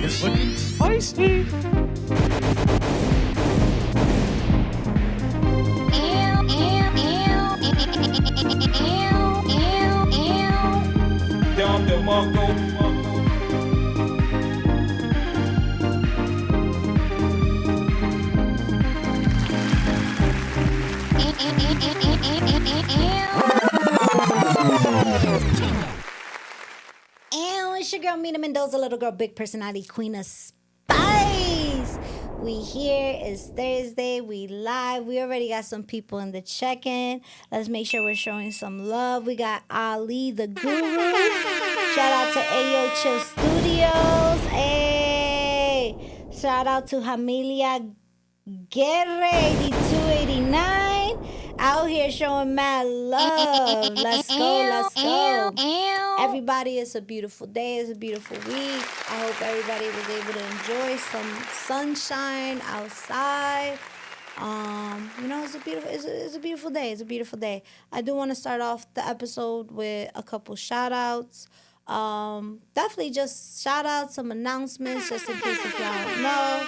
It's looking spicy. Down the Marco. And it's your girl Mina Mendoza, little girl, big personality, queen of spice. We here. It's Thursday. We live. We already got some people in the check-in. Let's make sure we're showing some love. We got Ali, the guru. Shout out to Ayo Chill Studios. Hey. Shout out to Hamilia Guerre 8289. Out here showing mad love. Let's go, let's go. Everybody, it's a beautiful day. It's a beautiful week. I hope everybody was able to enjoy some sunshine outside. It's a beautiful day. It's a beautiful day. I do want to start off the episode with a couple shout outs. Definitely just shout out some announcements just in case if y'all don't know.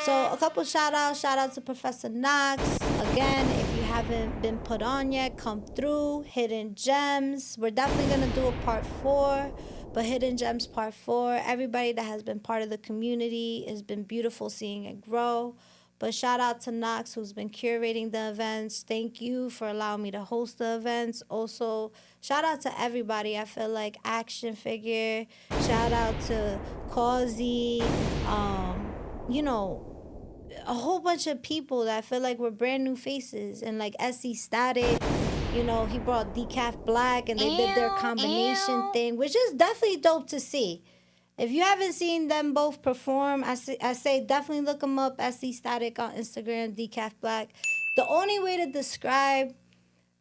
So a couple shout outs to Professor Knox. Again, if you haven't been put on yet, come through. Hidden Gems. We're definitely going to do a part 4, but Hidden Gems part 4. Everybody that has been part of the community, has been beautiful seeing it grow. But shout out to Knox, who's been curating the events. Thank you for allowing me to host the events. Also, shout out to everybody. I feel like Action Figure. Shout out to Causey. A whole bunch of people that I feel like were brand new faces. And like SC Static, he brought Decaf Black and they did their combination thing, which is definitely dope to see. If you haven't seen them both perform, I say definitely look them up. SC Static on Instagram, Decaf Black. The only way to describe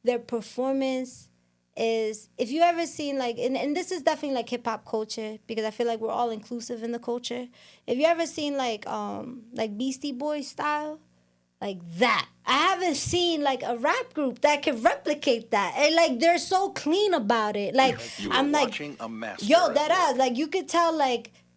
their performance is if you ever seen and this is definitely like hip hop culture because I feel like we're all inclusive in the culture. If you ever seen like Beastie Boys style, like that. I haven't seen like a rap group that can replicate that. And they're so clean about it. I'm watching a master. Yo, that ass. You could tell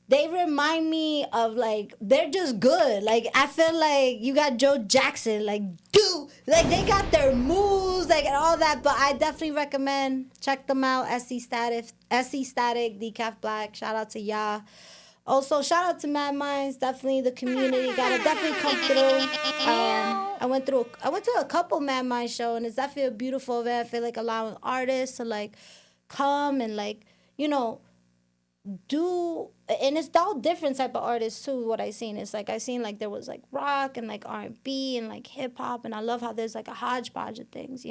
they remind me of they're just good. I feel like you got Joe Jackson, they got their moves, and all that. But I definitely recommend check them out. SC Static, Decaf Black. Shout out to y'all. Also, shout out to Mad Minds. Definitely the community gotta definitely come through. I went to a couple Mad Minds show, and it's definitely a beautiful event. I feel like allowing artists to come and do, and it's all different type of artists too. What I seen is I seen there was rock and R&B and hip hop, and I love how there's a hodgepodge of things,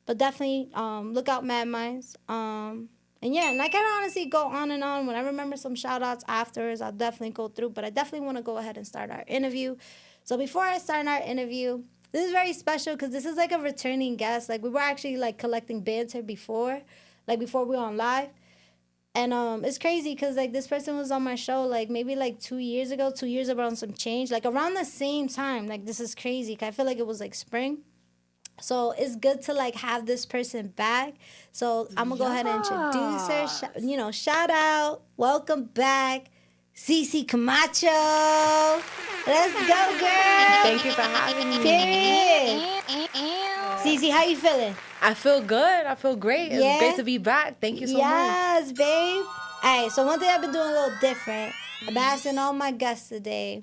But definitely look out Mad Minds. And I can honestly go on and on. When I remember some shout outs afterwards, I'll definitely go through. But I definitely want to go ahead and start our interview. So before I start our interview, this is very special because this is a returning guest. We were actually collecting banter before we were on live. And it's crazy because this person was on my show maybe 2 years ago, 2 years around some change, around the same time. This is crazy. I feel like it was spring. So it's good to have this person back. So I'm gonna go ahead and introduce her. Shout out, welcome back, Cece Camacho. Let's go, girl. Thank you for having me. Period. Cece, how you feeling? I feel good. I feel great. It's great to be back. Thank you so much. Yes, babe. All right, so one thing I've been doing a little different. I've been asking all my guests today.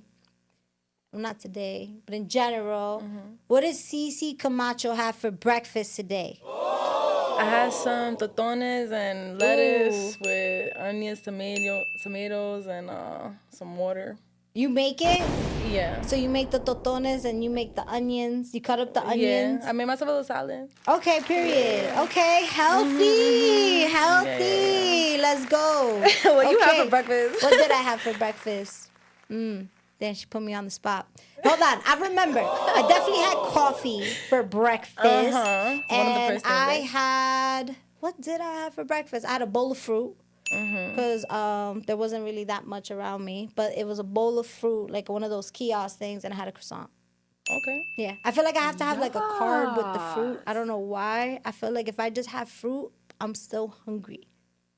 Well, not today, but in general, what does Cece Camacho have for breakfast today? I had some totones and lettuce with onions, tomatoes, and some water. You make it? Yeah. So you make the totones and you make the onions. You cut up the onions. Yeah, I made myself a little salad. Okay, period. Yeah. Okay, healthy. Yeah. Let's go. What you have for breakfast? What did I have for breakfast? Then she put me on the spot. Hold on, I remember. I definitely had coffee for breakfast. One of the first things. I had, what did I have for breakfast? I had a bowl of fruit. Because there wasn't really that much around me. But it was a bowl of fruit, one of those kiosk things, and I had a croissant. Okay. Yeah, I feel like I have to have like a card with the fruit. I don't know why. I feel like if I just have fruit, I'm still hungry.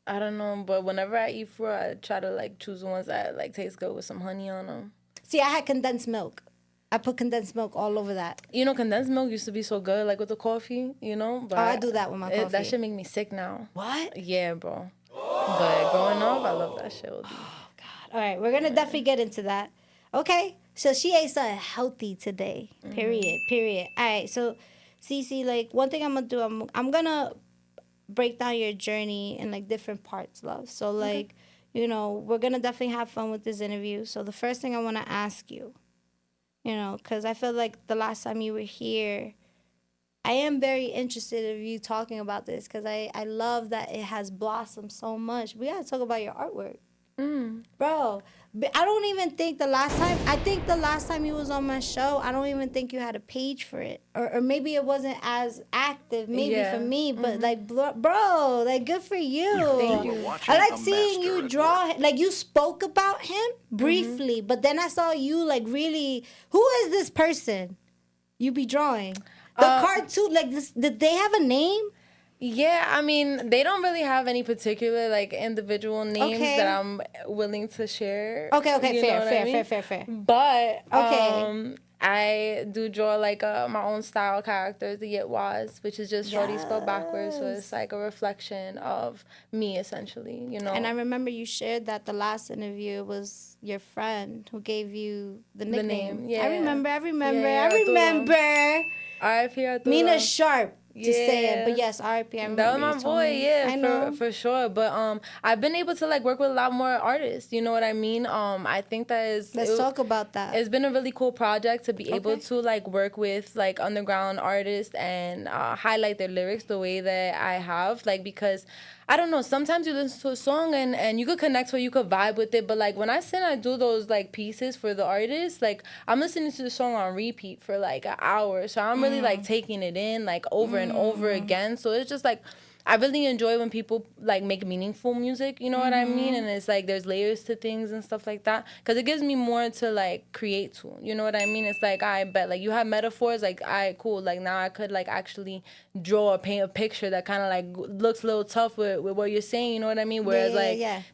I don't know, but whenever I eat fruit, I try to like choose the ones that like taste good with some honey on them. See, I had condensed milk. I put condensed milk all over that. You know, condensed milk used to be so good, like with the coffee, you know? But I do that with my coffee. That shit make me sick now. What? Yeah, bro. But growing up, I love that shit. Oh, God. All right, we're going to definitely get into that. Okay, so she ate something healthy today. Period. All right, so Cece, like, one thing I'm going to do, I'm going to break down your journey in, like, different parts, love. So, like, you know, we're going to definitely have fun with this interview. So the first thing I want to ask you, you know, because I feel like the last time you were here, I am very interested in you talking about this because I love that it has blossomed so much. We got to talk about your artwork. Bro, I don't even think the last time you was on my show, I don't even think you had a page for it. Or maybe it wasn't as active, maybe for me, but like, bro, like, good for you. Thank you. I like seeing you draw, like, you spoke about him briefly, but then I saw you, like, really, who is this person you be drawing? The cartoon, like, this, did they have a name? Yeah, I mean, they don't really have any particular, like, individual names that I'm willing to share. Okay, fair. But, okay. I do draw, like, my own style characters, the Yitwas, which is just Shorty spelled backwards, so it's, like, a reflection of me, essentially, you know? And I remember you shared that the last interview was your friend who gave you the nickname. Yeah. I remember. R.I.P. Arturo. Mina Sharp. Just saying, but yes, R.I.P. I remember that was my boy, I know. for sure. But I've been able to like work with a lot more artists. You know what I mean? I think that is. Let's talk about that. It's been a really cool project to be able to like work with like underground artists and highlight their lyrics the way that I have. Like because I don't know. Sometimes you listen to a song and you could connect or you could vibe with it. But like when I sit and I do those like pieces for the artist, like I'm listening to the song on repeat for like an hour. So I'm really like taking it in like over and over again. So it's just like I really enjoy when people like make meaningful music. You know what I mean? And it's like there's layers to things and stuff like that. Because it gives me more to like create to. You know what I mean? It's like I bet like you have metaphors. Like cool. Like now I could like actually draw or paint a picture that kind of like looks a little tough with what you're saying. You know what I mean? Whereas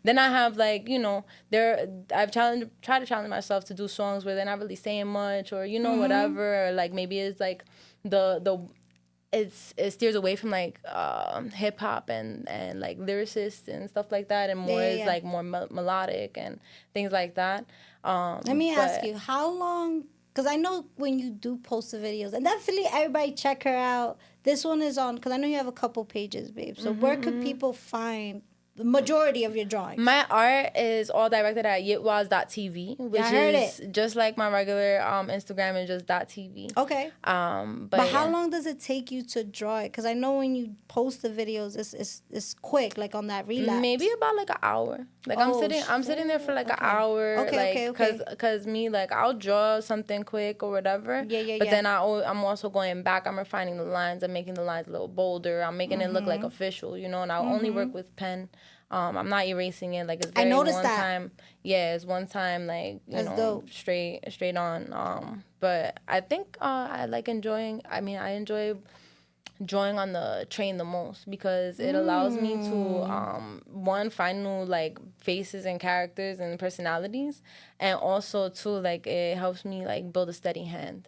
then I have like I've tried to challenge myself to do songs where they're not really saying much or whatever. Or like maybe it's like it steers away from like hip hop and like lyricists and stuff like that, and more is like more melodic and things like that. Let me ask you, how long? Because I know when you do post the videos, and definitely everybody check her out. This one is on, because I know you have a couple pages, babe. So where could people find the majority of your drawings? My art is all directed at yitwas.tv, which is just like my regular Instagram is just .tv. Okay. But how long does it take you to draw it? Because I know when you post the videos, it's quick, like on that relapse. Maybe about like an hour. Like I'm sitting there for like an hour. Okay. Cause me like I'll draw something quick or whatever. But then I'm also going back. I'm refining the lines. I'm making the lines a little bolder. I'm making it look like official, and I'll only work with pen. I'm not erasing it. Like it's very one time. Yeah, it's one time. Like dope. straight on. But I think I like enjoying. I mean, I enjoy drawing on the train the most because it allows me to one, find new like faces and characters and personalities, and also too like it helps me like build a steady hand.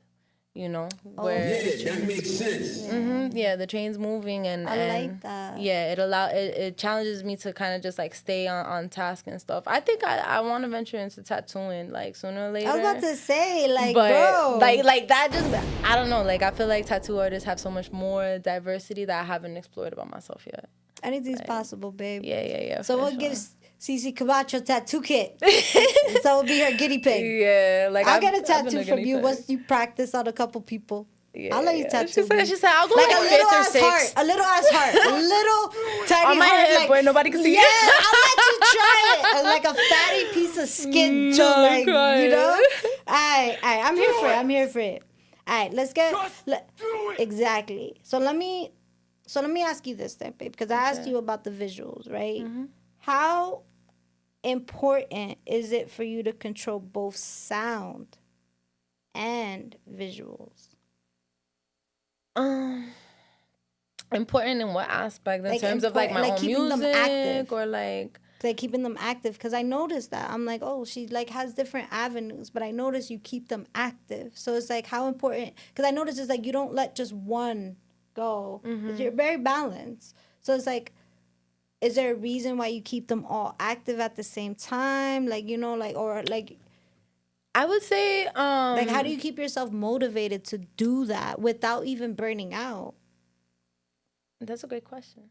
Where that makes sense. the train's moving and like that. Yeah, it challenges me to kind of just like stay on task and stuff. I think I want to venture into tattooing like sooner or later. I was about to say bro, like that just I don't know. Like I feel like tattoo artists have so much more diversity that I haven't explored about myself yet. Anything's possible, babe. Yeah. So what gives Cece Camacho tattoo kit? So will be her guinea pig. Yeah, like I'll get a tattoo from you once you practice on a couple people. Yeah, I'll let you tattoo. She said I'll go like a little fifth or ass sixth. heart, a little ass heart, a little tiny on my heart, head, like, where nobody can see yeah, it. I'll let you try it. Like a fatty piece of skin too, like Alright, I'm here for it. Alright, let's get exactly. So let me ask you this then, babe, because I asked you about the visuals, right? How important is it for you to control both sound and visuals? Important in what aspect? In Like, terms of like my own keeping them music active. or like Keeping them active, because I noticed that I'm like, oh, she like has different avenues, but I notice you keep them active. So it's like, how important? Because I notice it's like you don't let just one go. You're very balanced. So it's like, is there a reason why you keep them all active at the same time? Like, you know, like, or like, I would say like, how do you keep yourself motivated to do that without even burning out? That's a great question.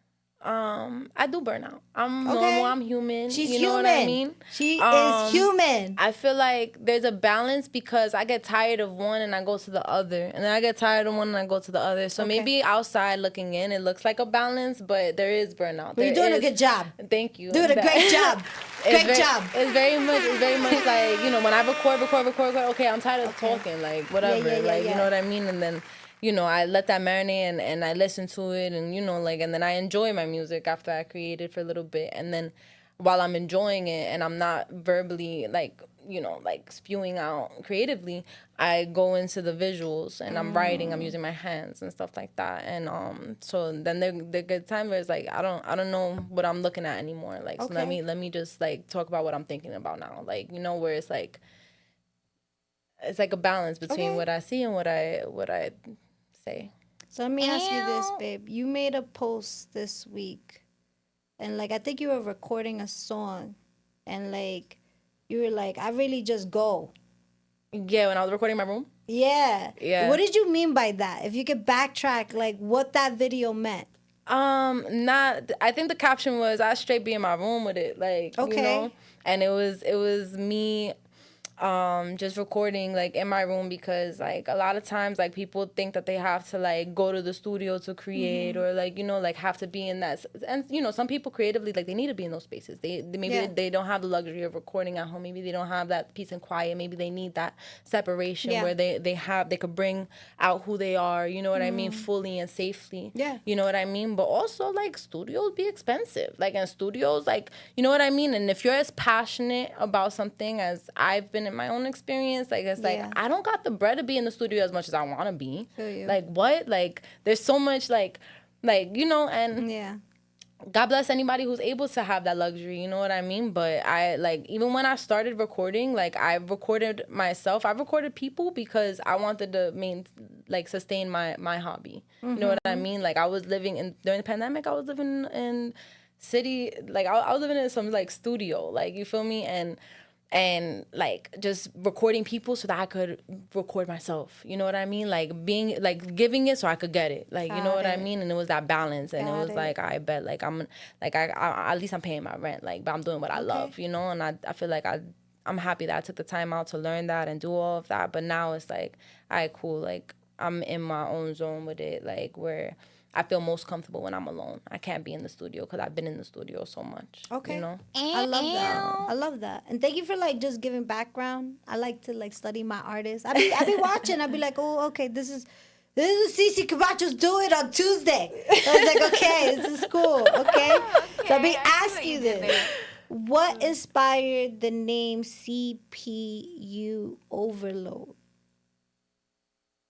I do burn out. I'm Okay. normal. I'm human. She's you know human. what I mean? She is human. I feel like there's a balance because I get tired of one and I go to the other, and then I get tired of one and I go to the other. So maybe outside looking in, it looks like a balance, but there is burnout. But you're doing a good job. Thank you. Doing a great job. Great job. It's very much like, you know, when I record. Okay, I'm tired of talking. Like whatever. You know what I mean? And then, you know, I let that marinate and I listen to it and, you know, like, and then I enjoy my music after I create it for a little bit. And then while I'm enjoying it and I'm not verbally, like, you know, like spewing out creatively, I go into the visuals and I'm writing, I'm using my hands and stuff like that. And so then there get times where it's like, I don't know what I'm looking at anymore. Like, so let me just like talk about what I'm thinking about now. Like, you know, where it's like a balance between what I see and what I say. So let me ask you this, babe. You made a post this week, and like I think you were recording a song, and like you were like, I really just go. Yeah, when I was recording my room. Yeah. Yeah. What did you mean by that? If you could backtrack, like what that video meant. I think the caption was I straight be in my room with it, like, you know, and it was me just recording like in my room, because like a lot of times like people think that they have to like go to the studio to create or like, you know, like have to be in that, and you know, some people creatively like they need to be in those spaces. They maybe they don't have the luxury of recording at home. Maybe they don't have that peace and quiet. Maybe they need that separation where they could bring out who they are, you know what I mean, fully and safely. Yeah. You know what I mean? But also like studios be expensive. Like in studios, like, you know what I mean? And if you're as passionate about something as I've been in my own experience, like it's like I don't got the bread to be in the studio as much as I want to be. Like what? Like there's so much like you know, and God bless anybody who's able to have that luxury, you know what I mean? But I like, even when I started recording, like I recorded myself, I recorded people because I wanted to sustain my hobby. You know what I mean? Like I was living during the pandemic, I was living in city, like I was living in some like studio, like, you feel me? And like just recording people so that I could record myself. You know what I mean? Like being like giving it so I could get it. Like, you know what I mean? And it was that balance. And it was like, I bet like I at least I'm paying my rent. Like, but I'm doing what I love, you know? And I feel like I'm happy that I took the time out to learn that and do all of that. But now it's like, all right, cool. Like I'm in my own zone with it. Like where I feel most comfortable when I'm alone. I can't be in the studio because I've been in the studio so much. Okay. You know? I love that. I love that. And thank you for like just giving background. I like to like study my artists. I be watching. I be like, oh, okay, this is Cece Camacho's doing on Tuesday. I was like, okay, this is cool. Okay. So I be asking you this. What inspired the name CPU Overload?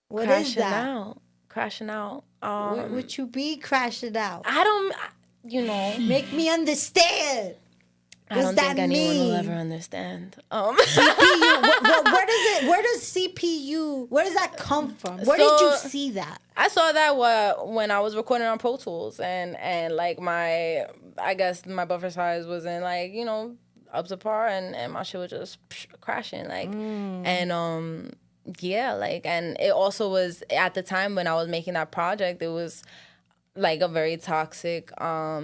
What is that? Crashing out. Would you be crashing out? I don't, you know. Make me understand. I don't think anyone will ever understand. CPU. Where does CPU? Where does that come from? Where did you see that? I saw that when I was recording on Pro Tools, and like I guess my buffer size wasn't like, you know, up to par, and my shit was just crashing like, and yeah, like, and it also was at the time when I was making that project, it was like a very toxic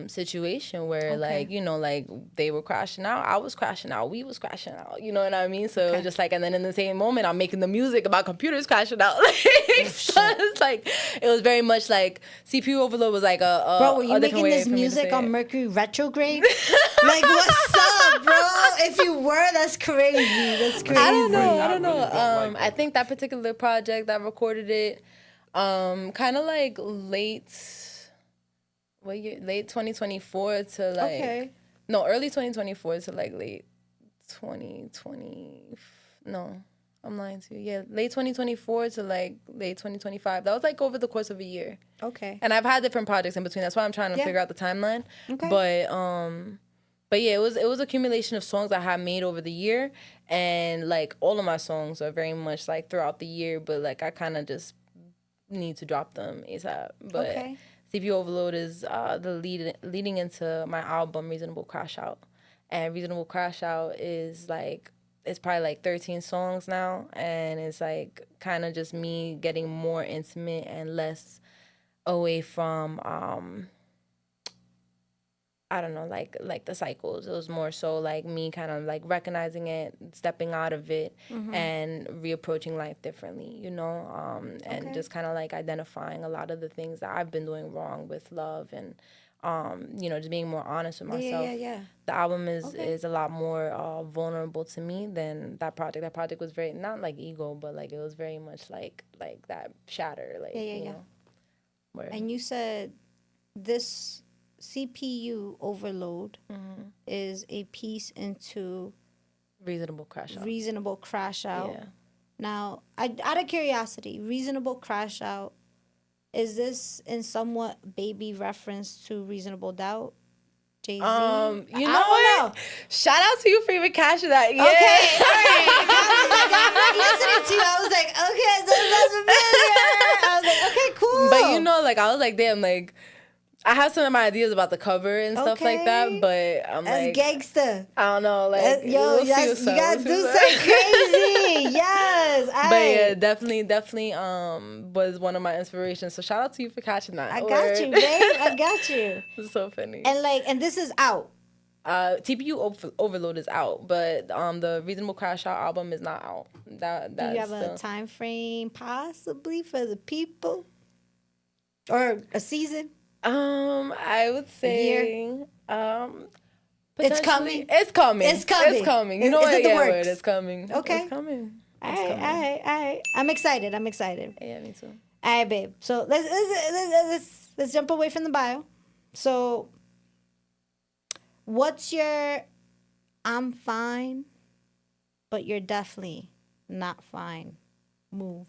situation where like, you know, like they were crashing out, I was crashing out, we was crashing out, you know what I mean? So it was just like, and then in the same moment I'm making the music about computers crashing out. So it's like, it was very much like CPU overload was like a bro, were you making this music on Mercury retrograde? Like, what's up, bro? If you were, that's crazy. That's crazy. I don't know. I think that particular project, I recorded it kind of like late 2024 to like early 2024 to like late 2020. No, I'm lying to you. Yeah, late 2024 to like late 2025. That was like over the course of a year. Okay. And I've had different projects in between. That's why I'm trying to figure out the timeline. Okay. But yeah, it was accumulation of songs I had made over the year, and like all of my songs are very much like throughout the year. But like I kind of just need to drop them ASAP. But Okay. CPU Overload is the leading into my album Reasonable Crashout, and Reasonable Crashout is like. It's probably like 13 songs now, and it's like kind of just me getting more intimate and less away from I don't know, like the cycles. It was more so like me kind of like recognizing it, stepping out of it, and reapproaching life differently, you know, and just kind of like identifying a lot of the things that I've been doing wrong with love and you know, just being more honest with myself. Yeah. The album is a lot more vulnerable to me than that project. That project was very, not like ego, but like it was very much like that shatter, like, you know. Where, And you said this CPU Overload is a piece into Reasonable Crashout. Reasonable Crashout. Yeah. Now, out of curiosity, Reasonable Crashout, is this in somewhat baby reference to Reasonable Doubt? Jay-Z? You know I what? Shout out to you for even catching that. Yeah. Okay, all right. I was like, I'm like listening to you. I was like, okay, so that's familiar. I was like, okay, cool. But you know, like I was like, damn, like I have some of my ideas about the cover and stuff like that, Okay. but I'm That's like, gangster. I don't know, like Yo, we'll see you what's up, gotta we'll see do what's up. something crazy. Yes. But yeah, definitely was one of my inspirations. So shout out to you for catching that. I got you, babe. I got you. It's so funny. And this is out. TPU Overload is out, but the Reasonable Crashout album is not out. That's Do you have still... a time frame possibly for the people? Or a season? I would say It's coming. It's coming. It's coming. It's coming. You Is know it what? the Yeah, works? word. It's coming. Okay. It's coming. All right. I'm excited. Yeah, me too. All right, babe. So let's jump away from the bio. So, what's your "I'm fine, but you're definitely not fine" move?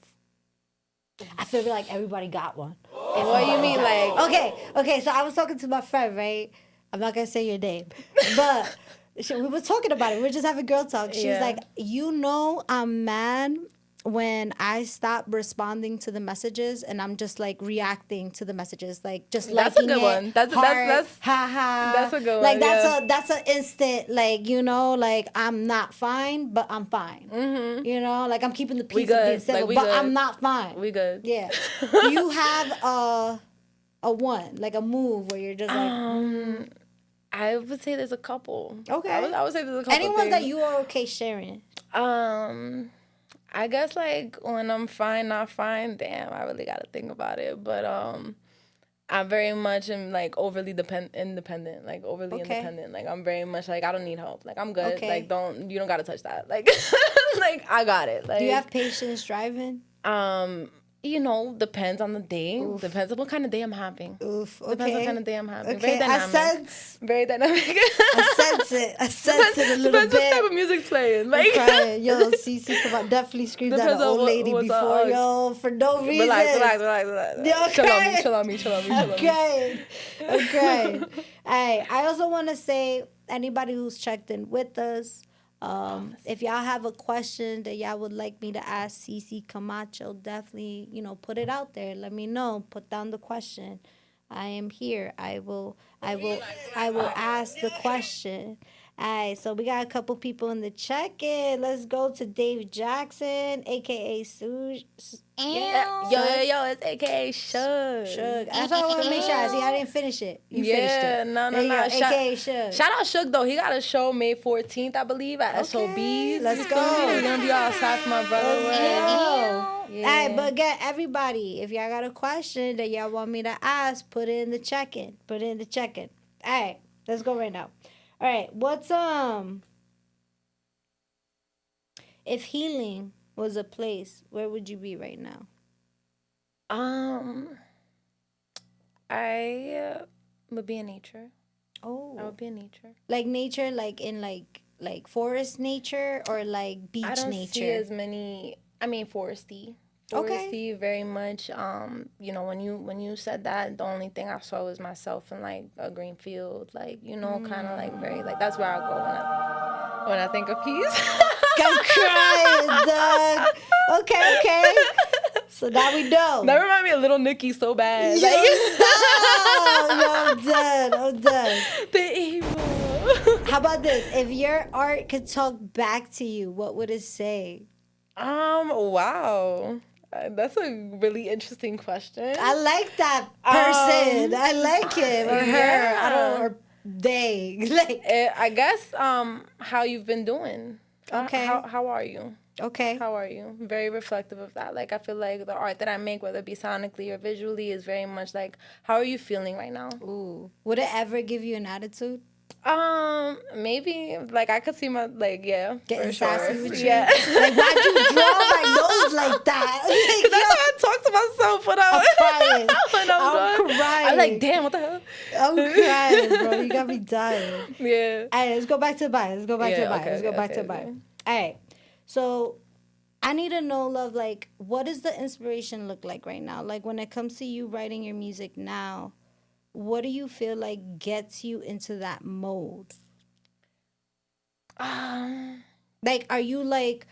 I feel like everybody got one. What do you mean, like? Okay. So I was talking to my friend, right? I'm not gonna say your name, but we were talking about it. We were just having girl talk. She was like, "You know, I'm mad when I stop responding to the messages and I'm just like reacting to the messages, like just That's a liking good it, one. That's ha ha. that's a good one, Like yeah. that's an instant, like, you know, like I'm not fine, but I'm fine. Mm-hmm. You know, like I'm keeping the peace of being good. civil, Like, we but good. I'm not fine. We good. Yeah. Do you have a one, like a move where you're just like I would say there's a couple. Okay. I would say there's a couple. anyone things. that you are okay sharing? I guess like when I'm fine, not fine. Damn, I really gotta think about it. But I very much am like overly independent. Like overly independent. Like I'm very much like I don't need help. Like I'm good. Okay. Like you don't gotta touch that. Like like I got it. Like Do you have patience driving? you know, depends on the day. Oof. Depends on what kind of day I'm having. Oof. Okay. Depends what kind of day I'm having. Okay. Very dynamic. Very dynamic. I sense it. I sense it a little depends bit. what type of music's playing. Like, Yo, Cece Camacho definitely screamed at Depends an on old lady what's before, up. yo, for no reason. Relax. Yeah, okay. Chill on me. Okay. All right. I also want to say, anybody who's checked in with us, if y'all have a question that y'all would like me to ask Cece Camacho, definitely, put it out there. Let me know. Put down the question. I am here. I will ask the question. All right, so we got a couple people in the check-in. Let's go to Dave Jackson, a.k.a. Suge. Yo, it's a.k.a. Shug. That's why I want to make sure. I didn't finish it. You finished it. No. A.k.a. Shug. Shout out Shug, though. He got a show May 14th, I believe, at SOBs. Let's go. We're going to be outside for my brother. All right, but again, everybody, if y'all got a question that y'all want me to ask, put it in the check-in. All right, let's go right now. All right, what's if healing was a place, where would you be right now? I would be in nature. Oh, I would be in nature. like nature, like in like forest nature or like beach I don't nature? see as many. I mean, foresty. Foresty, very much. You know, when you said that, the only thing I saw was myself in like a green field, like you know, kind of like very like that's where I go when I think of peace. I'm crying, Doug. Okay. So now we know. That reminded me of Little Nicky so bad. Yo, Like, yo, I'm done. the evil. How about this? If your art could talk back to you, what would it say? Wow. That's a really interesting question. I like that person. I like him or her. yeah. I don't or they. Like I guess how you've been doing. Okay. How are you? okay. How are you? Very reflective of that. Like I feel like the art that I make, whether it be sonically or visually, is very much like how are you feeling right now? Ooh. Would it ever give you an attitude? Maybe like I could see my like Getting for sassy sure. with you? Yeah. Like why'd you draw my nose like that? Like, That's how I talk to myself when I'm crying. when I'm done. crying. I'm like, damn, what the hell? I'm crying, bro. You got me dying. Yeah. All right, let's go back to the bio. Let's go back to the bio. Okay, Let's go back to the okay. bio. All right. So I need to know, love, like, what does the inspiration look like right now? Like, when it comes to you writing your music now, what do you feel like gets you into that mode? Like, are you like,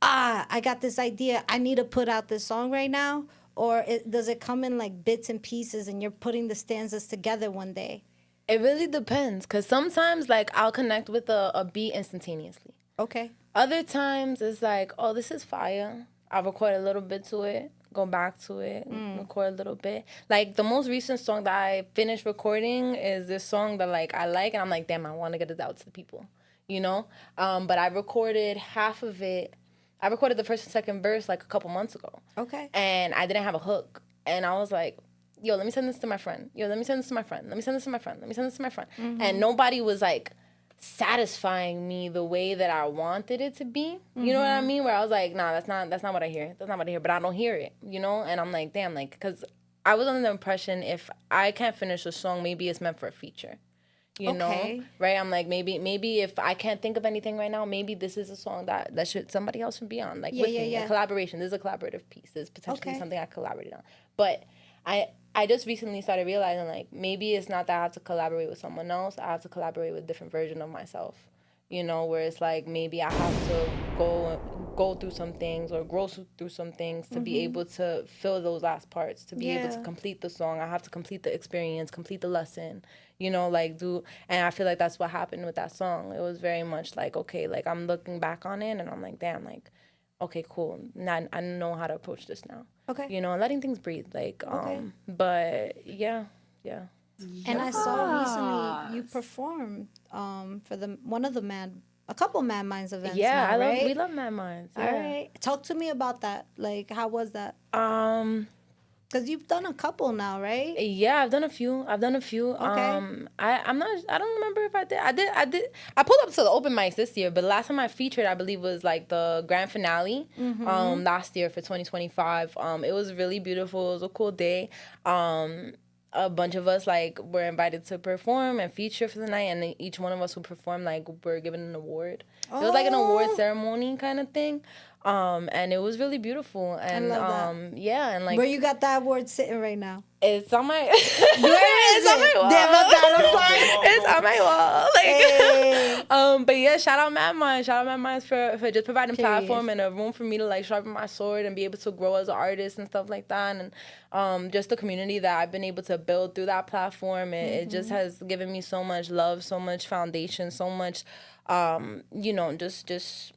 I got this idea. I need to put out this song right now? Or does it come in, like, bits and pieces and you're putting the stanzas together one day? It really depends, because sometimes, like, I'll connect with a beat instantaneously. Okay. Other times, it's like, oh, this is fire. I'll record a little bit to it, go back to it, record a little bit. Like, the most recent song that I finished recording is this song that, like, I like, and I'm like, damn, I want to get it out to the people, you know? But I recorded half of it. I recorded the first and second verse, like, a couple months ago. Okay. And I didn't have a hook. And I was like, yo, let me send this to my friend. Yo, let me send this to my friend. Let me send this to my friend. Let me send this to my friend. And nobody was, like, satisfying me the way that I wanted it to be. You know what I mean? Where I was like, nah, that's not what I hear. That's not what I hear, but I don't hear it, you know? And I'm like, damn, like, because I was under the impression if I can't finish a song, maybe it's meant for a feature, you know? Right? I'm like, maybe if I can't think of anything right now, maybe this is a song that somebody else should be on, like with me. A collaboration. This is a collaborative piece. This is potentially something I collaborated on. But I just recently started realizing, like, maybe it's not that I have to collaborate with someone else. I have to collaborate with a different version of myself, you know, where it's like maybe I have to go through some things or grow through some things to be able to fill those last parts, to be able to complete the song. I have to complete the experience, complete the lesson, you know, like and I feel like that's what happened with that song. It was very much like, okay, like I'm looking back on it and I'm like, damn, like, okay, cool. Now I know how to approach this now. Okay. You know, and letting things breathe. Like, but yeah. And I saw recently you performed for a couple Mad Minds events. Yeah, now, we love Mad Minds. Yeah. All right, talk to me about that. Like, how was that? Because you've done a couple now, right? Yeah, I've done a few. Okay. I don't remember if I did. I pulled up to the open mics this year, but the last time I featured, I believe, was like the grand finale last year for 2025. It was really beautiful. It was a cool day. A bunch of us like were invited to perform and feature for the night, and then each one of us who performed like were given an award. It was like an award ceremony kind of thing. And it was really beautiful. And I love that. yeah, and like where you got that award sitting right now? It's on my Where is it's on my it? wall. Damn, my bad, I'm sorry. It's on my wall. Like Hey. But yeah, shout out Mad Minds. Shout out Mad Minds for just providing Period. platform and a room for me to like sharpen my sword and be able to grow as an artist and stuff like that. And just the community that I've been able to build through that platform. It just has given me so much love, so much foundation, so much you know, just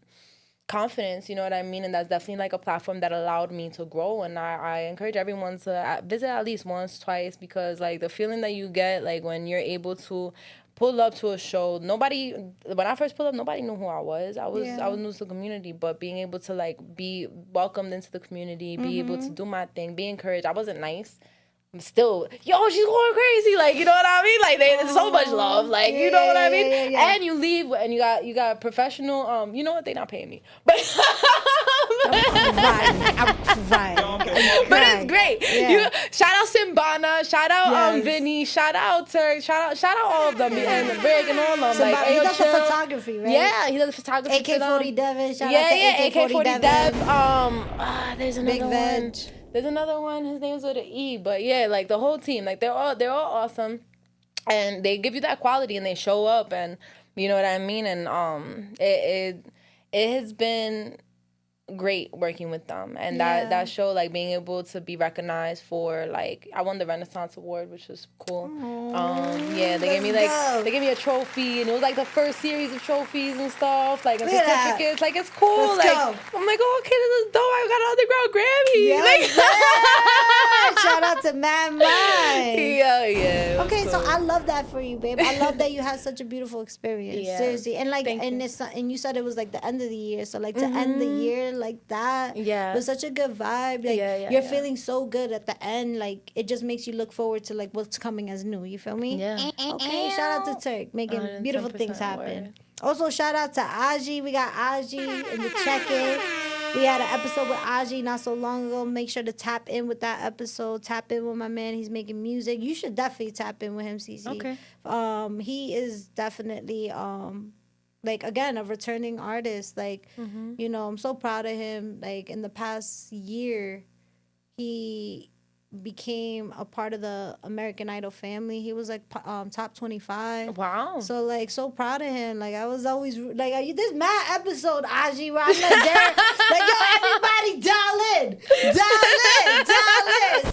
confidence, you know what I mean? And that's definitely like a platform that allowed me to grow. And I encourage everyone to visit at least once, twice, because like the feeling that you get like when you're able to pull up to a show, when I first pulled up, nobody knew who I was. I was new to the community, but being able to like be welcomed into the community, be able to do my thing, be encouraged. I wasn't nice. I'm still, yo, she's going crazy. Like, you know what I mean? Like, there's so much love. Like, you know what I mean? Yeah. And you leave and you got professional, you know what? They're not paying me. But I'm crying. But it's great. Yeah. Shout out Simbana, shout out Yes. Vinny, shout out Turk, shout out all of them and Rick and all of them. So like, he Ayo, does the chill. photography, right? Yeah, he does the photography. AK-40 Devin. Shout yeah, out to yeah, AK-40 Devin. Dev. There's another Big one. Veg. There's another one. His name's with an E. But yeah, like the whole team, like they're all awesome, and they give you that quality and they show up, and you know what I mean. And it has been great working with them, and that show, like being able to be recognized for, like, I won the Renaissance Award, which was cool. Yeah, they gave me a trophy, and it was like the first series of trophies and stuff, like, and certificates. Like, it's cool. Let's like go. I'm like, oh, okay, this is dope. I got an underground Grammy. Yes, Like, yes. Shout out to Mad Mind. yeah. Okay, so I love that for you, babe. I love that you had such a beautiful experience. Yeah. Seriously. And like, Thank you. and you said it was like the end of the year. So like to end the year like that Yeah. was such a good vibe. Like Yeah, you're yeah. feeling so good at the end. Like it just makes you look forward to like what's coming as new. You feel me? Yeah. Okay, shout out to Turk making beautiful 110% things happen. word. Also, shout out to Aji. We got Aji in the check-in. We had an episode with Aji not so long ago. Make sure to tap in with that episode. Tap in with my man. He's making music. You should definitely tap in with him, Cece. Okay. He is definitely like, again, a returning artist. Like, you know, I'm so proud of him. Like, in the past year, he became a part of the American Idol family. He was like top 25. Wow. So like, so proud of him. Like, I was always like, this mad episode, Aji, where I'm like, there, like, yo, everybody dial in.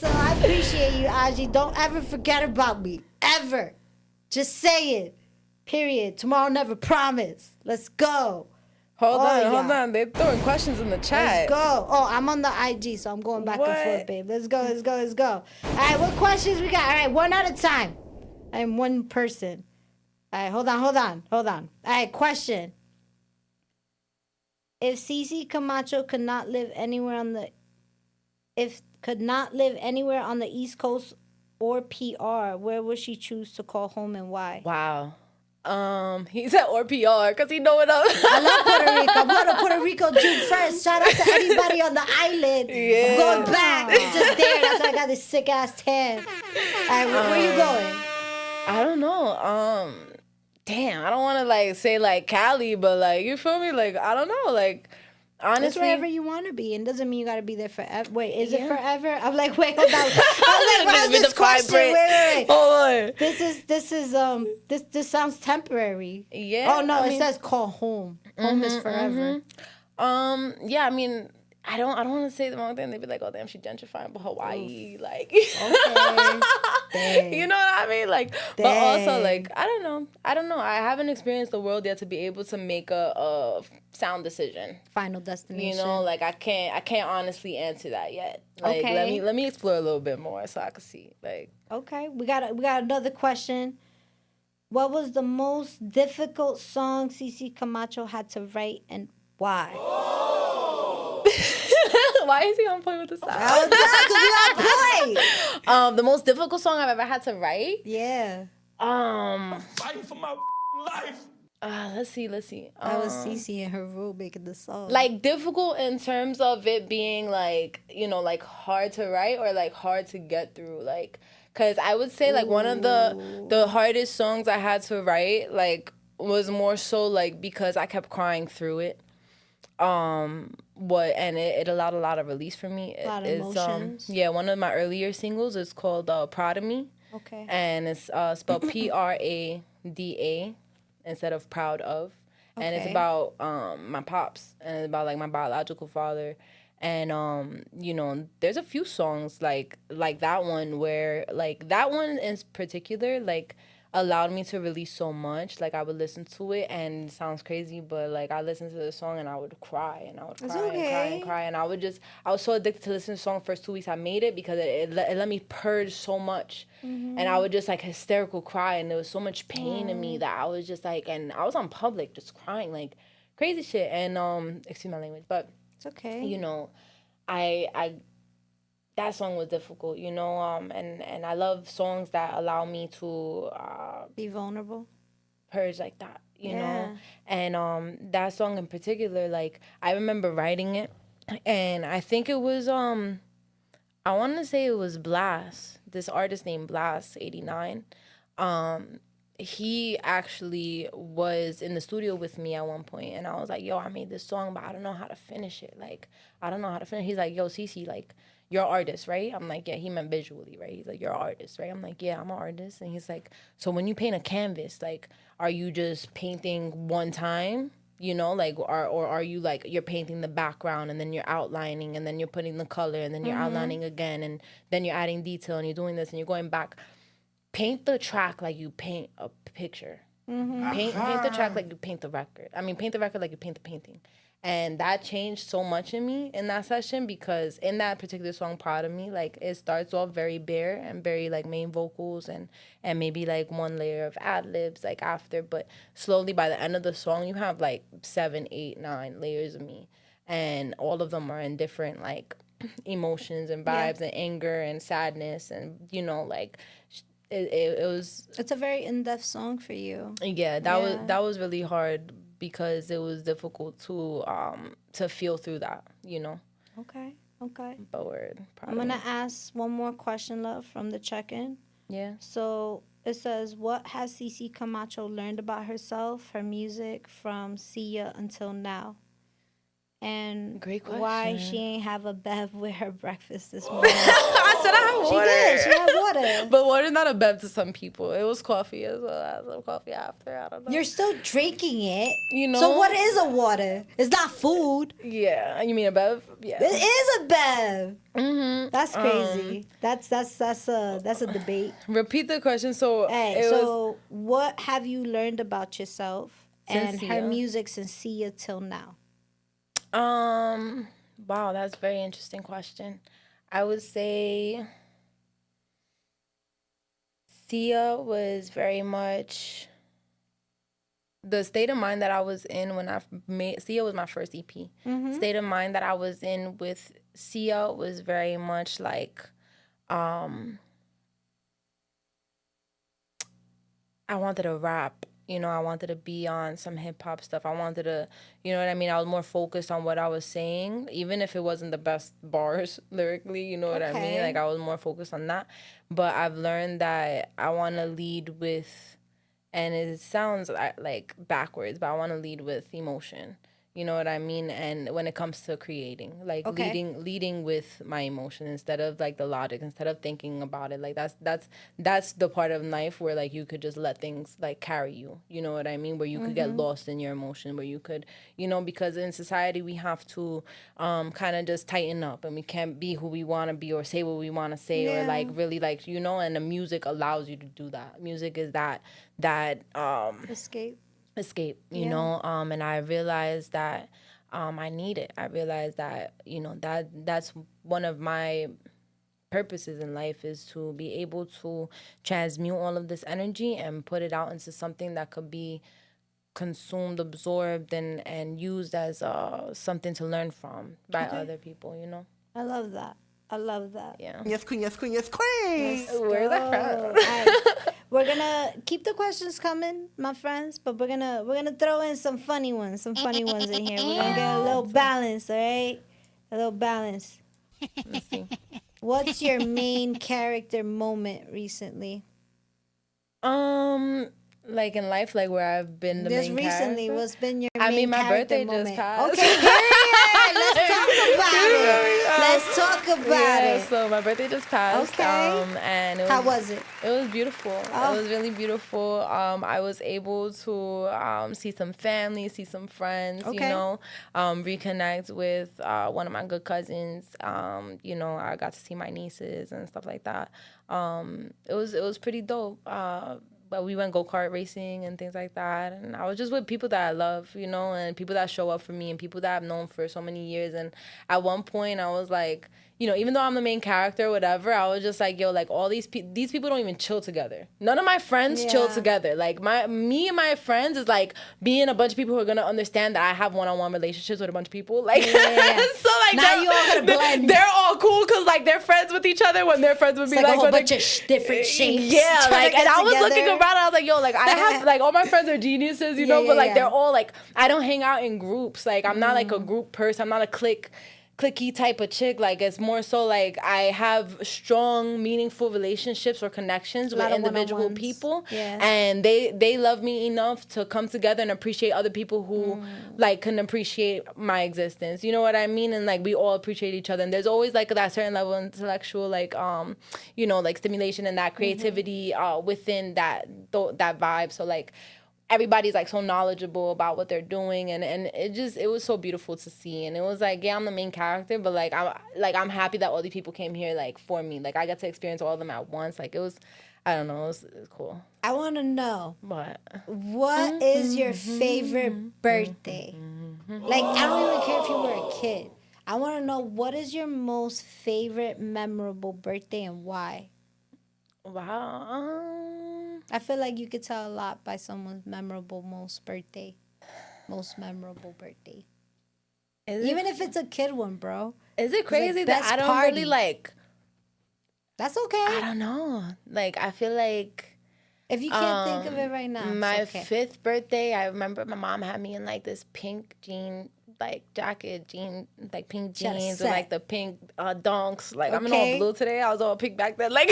So I appreciate you, Aji. Don't ever forget about me, ever. Just say it. Period. Tomorrow never promise. Let's go. Hold yeah. on. They're throwing questions in the chat. Let's go. Oh, I'm on the IG, so I'm going back and What? forth, babe. Let's go. All right, what questions we got? All right, one at a time. I'm one person. All right, hold on. All right, question. If Cece Camacho could not live anywhere on the East Coast or PR, where would she choose to call home and why? Wow. He said or PR because he know it up. I love Puerto Rico. I'm going to Puerto Rico June 1st. Shout out to everybody on the island. Yeah. Going back. Just there. That's why I got this sick ass tan. All right, where you going? I don't know. Damn, I don't want to like say like Cali, but like, you feel me? Like, I don't know. Like, It's honestly, wherever you want to be. And doesn't mean you got to be there forever. Wait, is it forever? I'm like, wait, hold on. I'm like, where's this question? Wait. Hold on. This sounds temporary. Yeah. Oh, no, I it mean, says call home. Home is forever. yeah, I mean, I don't want to say the wrong thing. They'd be like, oh, damn, she gentrifying but Hawaii. Like, Okay. you know what I mean? Like, but also, like, I don't know. I haven't experienced the world yet to be able to make a sound decision. Final destination. You know, like, I can't honestly answer that yet. Like, Okay. let me explore a little bit more so I can see. Like, Okay, we got another question. What was the most difficult song Cece Camacho had to write and why? why is he on point with the sound? Because we on point. The most difficult song I've ever had to write. Yeah. Fighting for my life. Let's see. That was Cece in her room making the song. Like, difficult in terms of it being like, you know, like hard to write or like hard to get through. Like, cause I would say like one of the hardest songs I had to write like was more so like because I kept crying through it. It allowed a lot of release for me. A lot of emotions. One of my earlier singles is called Proud of Me. Okay. And it's spelled Prada instead of proud of. And it's Okay. about my pops and it's about like my biological father. And you know, there's a few songs like that one where like that one in particular like allowed me to release so much. Like I would listen to it and it sounds crazy, but like I listened to the song and I would cry and I would cry and cry and cry and I was so addicted to listening to the song the first 2 weeks I made it because it let me purge so much. And I would just like hysterical cry and there was so much pain in me that I was just like, and I was on public just crying like crazy shit. And excuse my language, but It's okay. you know, I that song was difficult, you know, and I love songs that allow me to Be vulnerable. purge like that, you Yeah. know. And that song in particular, like I remember writing it, and I think it was I want to say it was Blast. This artist named Blast 89. He actually was in the studio with me at one point, and I was like, yo, I made this song, but I don't know how to finish it. Like, I don't know how to finish. He's like, yo, Cece, like, you're an artist, right? I'm like, yeah. He meant visually, right? He's like, you're an artist, right? I'm like, yeah, I'm an artist. And he's like, so when you paint a canvas, like, are you just painting one time? You know, like, or are you like, you're painting the background and then you're outlining and then you're putting the color and then you're outlining again and then you're adding detail and you're doing this and you're going back. Paint the track like you paint a picture. Paint the track like you paint the record. I mean, paint the record like you paint the painting. And that changed so much in me in that session, because in that particular song, Proud of Me, like, it starts off very bare and very, like, main vocals and maybe, like, one layer of ad-libs, like, after. But slowly, by the end of the song, you have, like, 7, 8, 9 layers of me. And all of them are in different, like, emotions and vibes and anger and sadness. And, you know, like, it was... It's a very in-depth song for you. Yeah, that was really hard, because it was difficult to feel through that, you know. Okay. But I'm gonna ask one more question, love, from the check-in. Yeah. So it says, what has Cece Camacho learned about herself, her music, from Sia until now? And great question. Why she ain't have a bev with her breakfast this morning? I said I have water. She did. She had water. But water's not a bev to some people. It was coffee as well. I had some coffee after. I don't know. You're still drinking it. You know. So what is a water? It's not food. Yeah. You mean a bev? Yeah. It is a bev. Mm-hmm. That's crazy. That's a debate. Repeat the question. So what have you learned about yourself and Sia. her music since Sia till now? Wow, that's a very interesting question. I would say Sia was very much the state of mind that I was in when I made Sia was my first EP. State of mind that I was in with Sia was very much like I wanted to rap. You know, I wanted to be on some hip-hop stuff. I wanted to, you know what I mean? I was more focused on what I was saying, even if it wasn't the best bars lyrically, you know what I mean? Like, I was more focused on that. But I've learned that I want to lead with, and it sounds like backwards, but I want to lead with emotion. You know what I mean? And when it comes to creating, like leading with my emotion instead of like the logic, instead of thinking about it. Like that's the part of life where like you could just let things like carry you. You know what I mean? Where you could get lost in your emotion, where you could, you know, because in society we have to kind of just tighten up, and we can't be who we want to be or say what we want to say or like really like, you know, and the music allows you to do that. Music is that escape, you know, and I realized that I need it. I realized that, you know, that's one of my purposes in life, is to be able to transmute all of this energy and put it out into something that could be consumed, absorbed, and used as something to learn from by other people, you know. I love that. Yeah. Yes, queen, yes, queen, yes, queen. Where's that from? We're gonna keep the questions coming, my friends, but we're gonna throw in some funny ones in here. We're gonna get a little balance, all right? A little balance. Let's see. What's your main character moment recently? Like in life, like where I've been the main recently, character? what's been your main my character birthday moment? just passed. Okay, period. Let's talk about it. So my birthday just passed. Okay. And how was it? It was beautiful. Oh. It was really beautiful. I was able to see some family, see some friends, you know, reconnect with one of my good cousins. You know, I got to see my nieces and stuff like that. It was pretty dope. But we went go-kart racing and things like that. And I was just with people that I love, you know, and people that show up for me and people that I've known for so many years. And at one point I was like, you know, even though I'm the main character or whatever, I was just like, yo, like all these people don't even chill together. None of my friends chill together. Like me and my friends is like being a bunch of people who are going to understand that I have one-on-one relationships with a bunch of people. Like, so like now you all gonna blend. They're all cool because like they're friends with each other when they're friends with me. Like a whole bunch of different shapes. Yeah, like, and I was looking around and I was like, yo, like I have like all my friends are geniuses, you know, but like they're all like, I don't hang out in groups. Like I'm not like a group person. I'm not a clique cliquey type of chick. Like, it's more so like I have strong, meaningful relationships or connections with individual people. Yeah. And they love me enough to come together and appreciate other people who like can appreciate my existence. You know what I mean? And like we all appreciate each other. And there's always like that certain level of intellectual like you know, like stimulation and that creativity within that vibe. So like everybody's like so knowledgeable about what they're doing, and it was so beautiful to see. And it was like, yeah, I'm the main character, but like I'm happy that all these people came here like for me. Like I got to experience all of them at once. Like it was, I don't know, it was cool. I want to know what Mm-hmm. is your favorite birthday? Like I don't even care if you were a kid. I want to know what is your most favorite memorable birthday and why. Wow. I feel like you could tell a lot by someone's most memorable birthday. Even if it's a kid one, bro. Is it crazy like that best I don't party. really like? That's okay. I don't know. Like I feel like If you can't think of it right now, it's my okay. 5th birthday, I remember my mom had me in like this pink jean like jacket, like pink She had a jeans set. with like the pink donks. Like I'm in Okay. all blue today. I was all pink back then. Like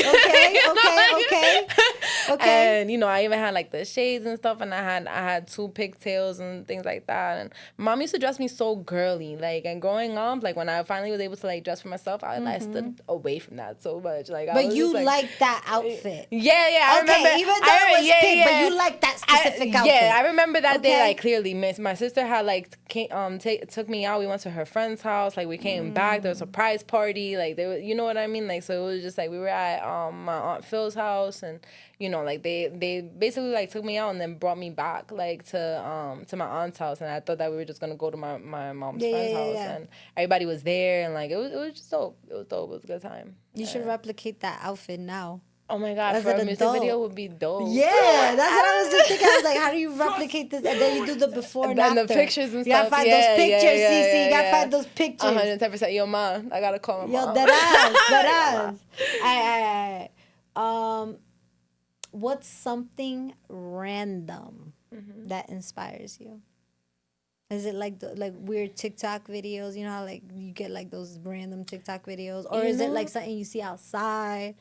Okay. And you know, I even had like the shades and stuff, and I had 2 pigtails and things like that. And mom used to dress me so girly. Like, and growing up, like when I finally was able to like dress for myself, I stood away from that so much. Like, I But was you just, like, liked that outfit. Yeah, I Okay, remember. even though it was pink, but you liked that specific outfit. Yeah, I remember that day Okay. like clearly. My sister had like took me out. We went to her friend's house. Like we came back. There was a surprise party. Like there was, you know what I mean? Like so it was just like we were at my aunt Phil's house, and you know like they basically like took me out and then brought me back like to my aunt's house. And I thought that we were just gonna go to my mom's friend's house, and everybody was there, and like it was just dope. It was dope. It was a good time. You should replicate that outfit now. Oh my god, As for an a music adult. video would be dope. Yeah, that's what I was just thinking. I was like, how do you replicate this? And then you do the before and And after. the pictures and You gotta stuff. find Yeah, those pictures, yeah, Cece. You gotta yeah. find those pictures. 110%. Yo, ma, I gotta call my Yo, mom. that ass. What's something random that inspires you? Is it like like weird TikTok videos? You know how like you get like those random TikTok videos, or is it like something you see outside?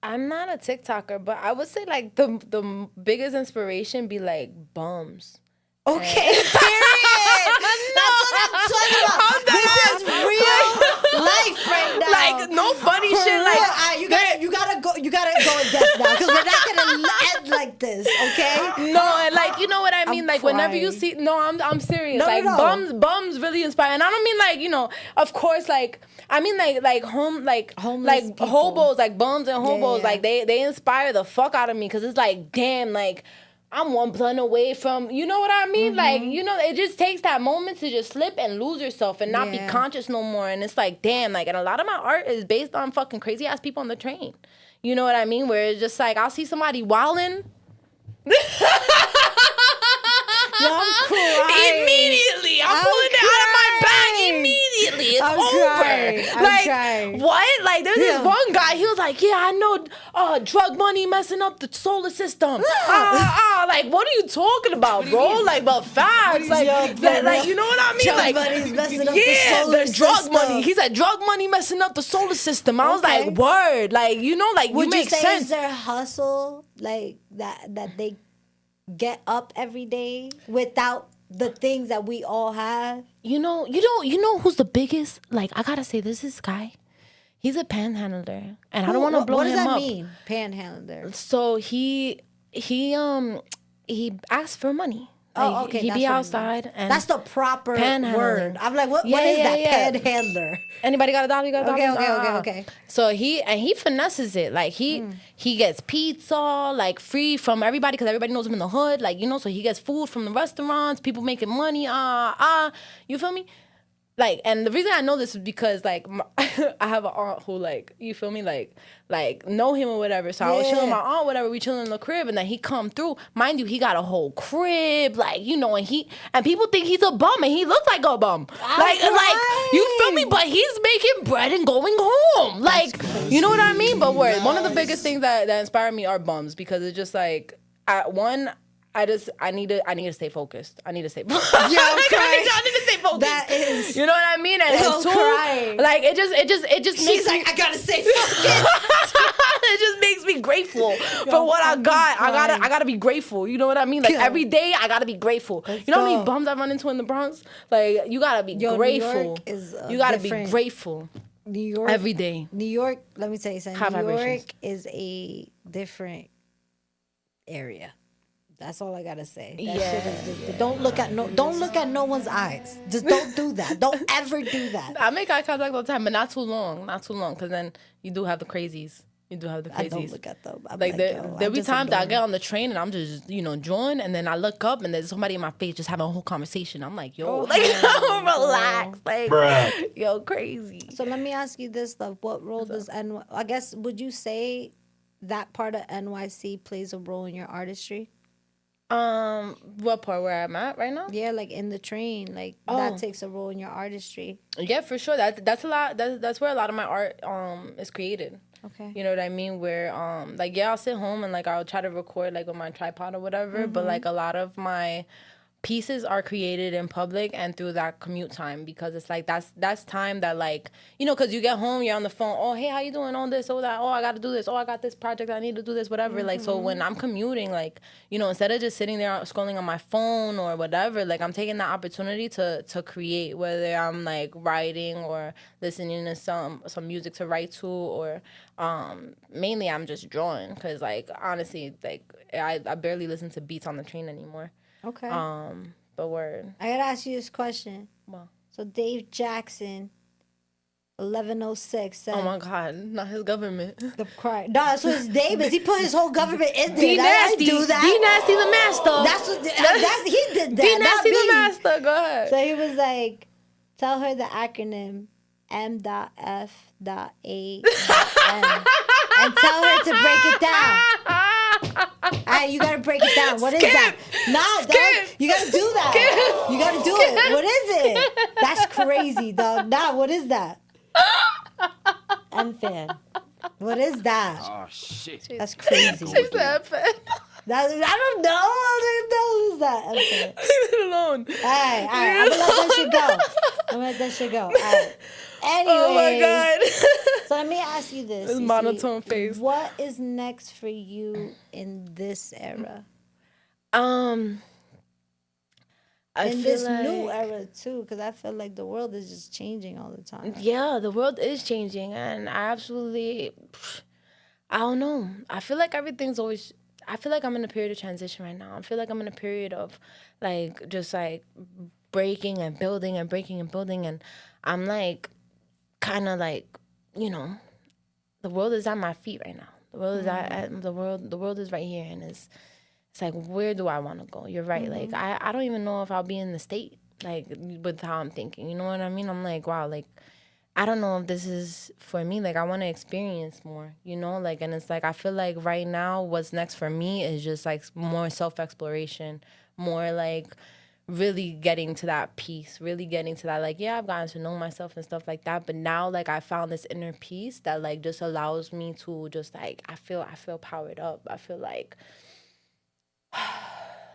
I'm not a TikToker, but I would say like the biggest inspiration be like bums. Okay, period. That's what I'm talking about. This is real life right now. Like no funny For shit. real. Like you gotta go in depth now because we're not gonna end like this, okay? no, and like you know what I mean. I'm Like whenever you crying. see, I'm serious. No, like no. bums really inspire, and I don't mean like you know. Of course, like I mean like Homeless like people. hobos, like bums and hobos. yeah. Like they inspire the fuck out of me because it's like damn like. I'm one blunt away from, you know what I mean? Like, you know, it just takes that moment to just slip and lose yourself and not be Yeah. conscious no more. And it's like, damn, like, and a lot of my art is based on fucking crazy ass people on the train. You know what I mean? Where it's just like, I'll see somebody wilding. Yo, I'm crying. Immediately, I'm I'm pulling it out of my bag crying. immediately. It's I'm over. crying. I'm Like crying. what? Like there's Yeah. this one guy. He was like, "Yeah, I know, drug money messing up the solar system." Like what are you talking about, bro? Like about facts. Like, like you know what I mean? Drug Like money's messing up yeah, the solar drug system. money. He said drug money messing up the solar system. I was Okay. like, word. Like you know, like Would you make say sense. is there hustle like that they get up every day without the things that we all have? You know who's the biggest? Like, I gotta say, this guy. He's a panhandler, and I don't want to blow what him does that up. mean? Panhandler. So he asks for money. Oh, Like, okay. He that's be what it outside, means. and that's the proper panhandler. word. I'm like, what Yeah, is yeah, that? yeah. Panhandler. Anybody got a dollar? You got a Okay, dollar? okay. So he finesses it. Like he gets pizza like free from everybody because everybody knows him in the hood. Like you know, so he gets food from the restaurants. People making money. You feel me? Like, and the reason I know this is because like I have an aunt who like you feel me like know him or whatever. So I was chilling with my aunt, whatever. We chilling in the crib, and then he come through. Mind you, he got a whole crib, like you know, and people think he's a bum, and he looks like a bum. Like you feel me? But he's making bread and going home. Like you know what I mean? But one of the biggest things that inspire me are bums because it's just like I need to stay focused. I need to stay focused. Yeah, okay. I need to stay focused. That is. You know what I mean? And Don't cry. like it just She's makes like, I gotta stay focused. it just makes me grateful for what I got. I gotta be grateful. You know what I mean? Like every day I gotta be grateful. You know how many bums I run into in the Bronx? Like you gotta be grateful. New York is you gotta different. be grateful. New York Every day. New York, let me tell you something. High New vibrations. York is a different area. That's all I gotta say. That shit is just, don't look at no one's eyes. Just don't do that. Don't ever do that. I make eye contact all the time, but not too long. Not too long, because then you do have the crazies. You do have the crazies. I don't look at them. I'm like there'll be times that I ignore get on the train and I'm just drawing, and then I look up and there's somebody in my face just having a whole conversation. I'm like, yo, relax, like, Bruh. yo, crazy. So let me ask you this, love. What role does I guess, would you say that part of NYC plays a role in your artistry? What part where I'm at right now? Yeah, like in the train, like that takes a role in your artistry. Yeah, for sure. That's a lot. That's where a lot of my art is created. Okay. You know what I mean? Where like I'll sit home and like I'll try to record like with my tripod or whatever, but like a lot of my pieces are created in public and through that commute time, because it's like that's time that, like, because you get home, you're on the phone, oh hey, how you doing, all this, all that, oh I gotta do this, oh I got this project, I need to do this, whatever. Like, so when I'm commuting, like, instead of just sitting there scrolling on my phone or whatever, like I'm taking that opportunity to create, whether I'm like writing or listening to some music to write to, or mainly I'm just drawing, because like honestly, like I barely listen to beats on the train anymore. Okay. But word. I gotta ask you this question. Well. So Dave Jackson, 1106 said. Oh my God, not his government. The cry. No, that's what his name is. He put his whole government in there. D Nasty. Do that. D Nasty the master. That's what he did. That. D Nasty not the me. master. Go ahead. So he was like, tell her the acronym M.F.A.N. and tell her to break it down. All right, you gotta break it down. What is that? Nah, dog, you gotta do that. You gotta do it. What is it? That's crazy, dog. Nah, what is that? M-Fan. What is that? Oh, shit. That's crazy. She said F-Fan. I don't know. Who's that? M-Fan. Leave it alone. All right. I'm gonna let that shit go. All right. Anyways, Oh my God. So let me ask you this. His Cece. monotone face. What is next for you in this era? I In feel this like, new era too, because I feel like the world is just changing all the time. Yeah, the world is changing, and I don't know. I feel like everything's always. I feel like I'm in a period of transition right now. I feel like I'm in a period of like just like breaking and building and breaking and building, and I'm like kind of like, the world is at my feet right now. The world is at the world is right here, and it's like, where do I want to go? You're right. Like I don't even know if I'll be in the state, like with how I'm thinking. You know what I mean? I'm like, wow, like I don't know if this is for me. Like I want to experience more, like, and it's like I feel like right now what's next for me is just like more self-exploration, more like really getting to that peace, really getting to that, like, yeah, I've gotten to know myself and stuff like that, but now like I found this inner peace that like just allows me to just like I feel powered up. I feel like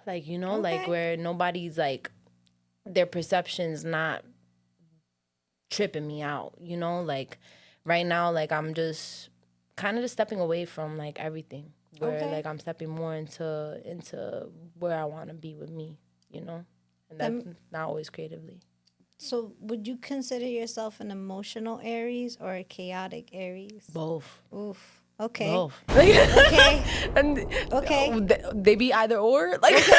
like like where nobody's like their perception's not tripping me out, like right now, like I'm just kind of just stepping away from like everything, where like I'm stepping more into where I want to be with me, and that's not always creatively. So would you consider yourself an emotional Aries or a chaotic Aries? Both. Oof. Okay. Both. Okay. And Okay. They be either or. Like Okay.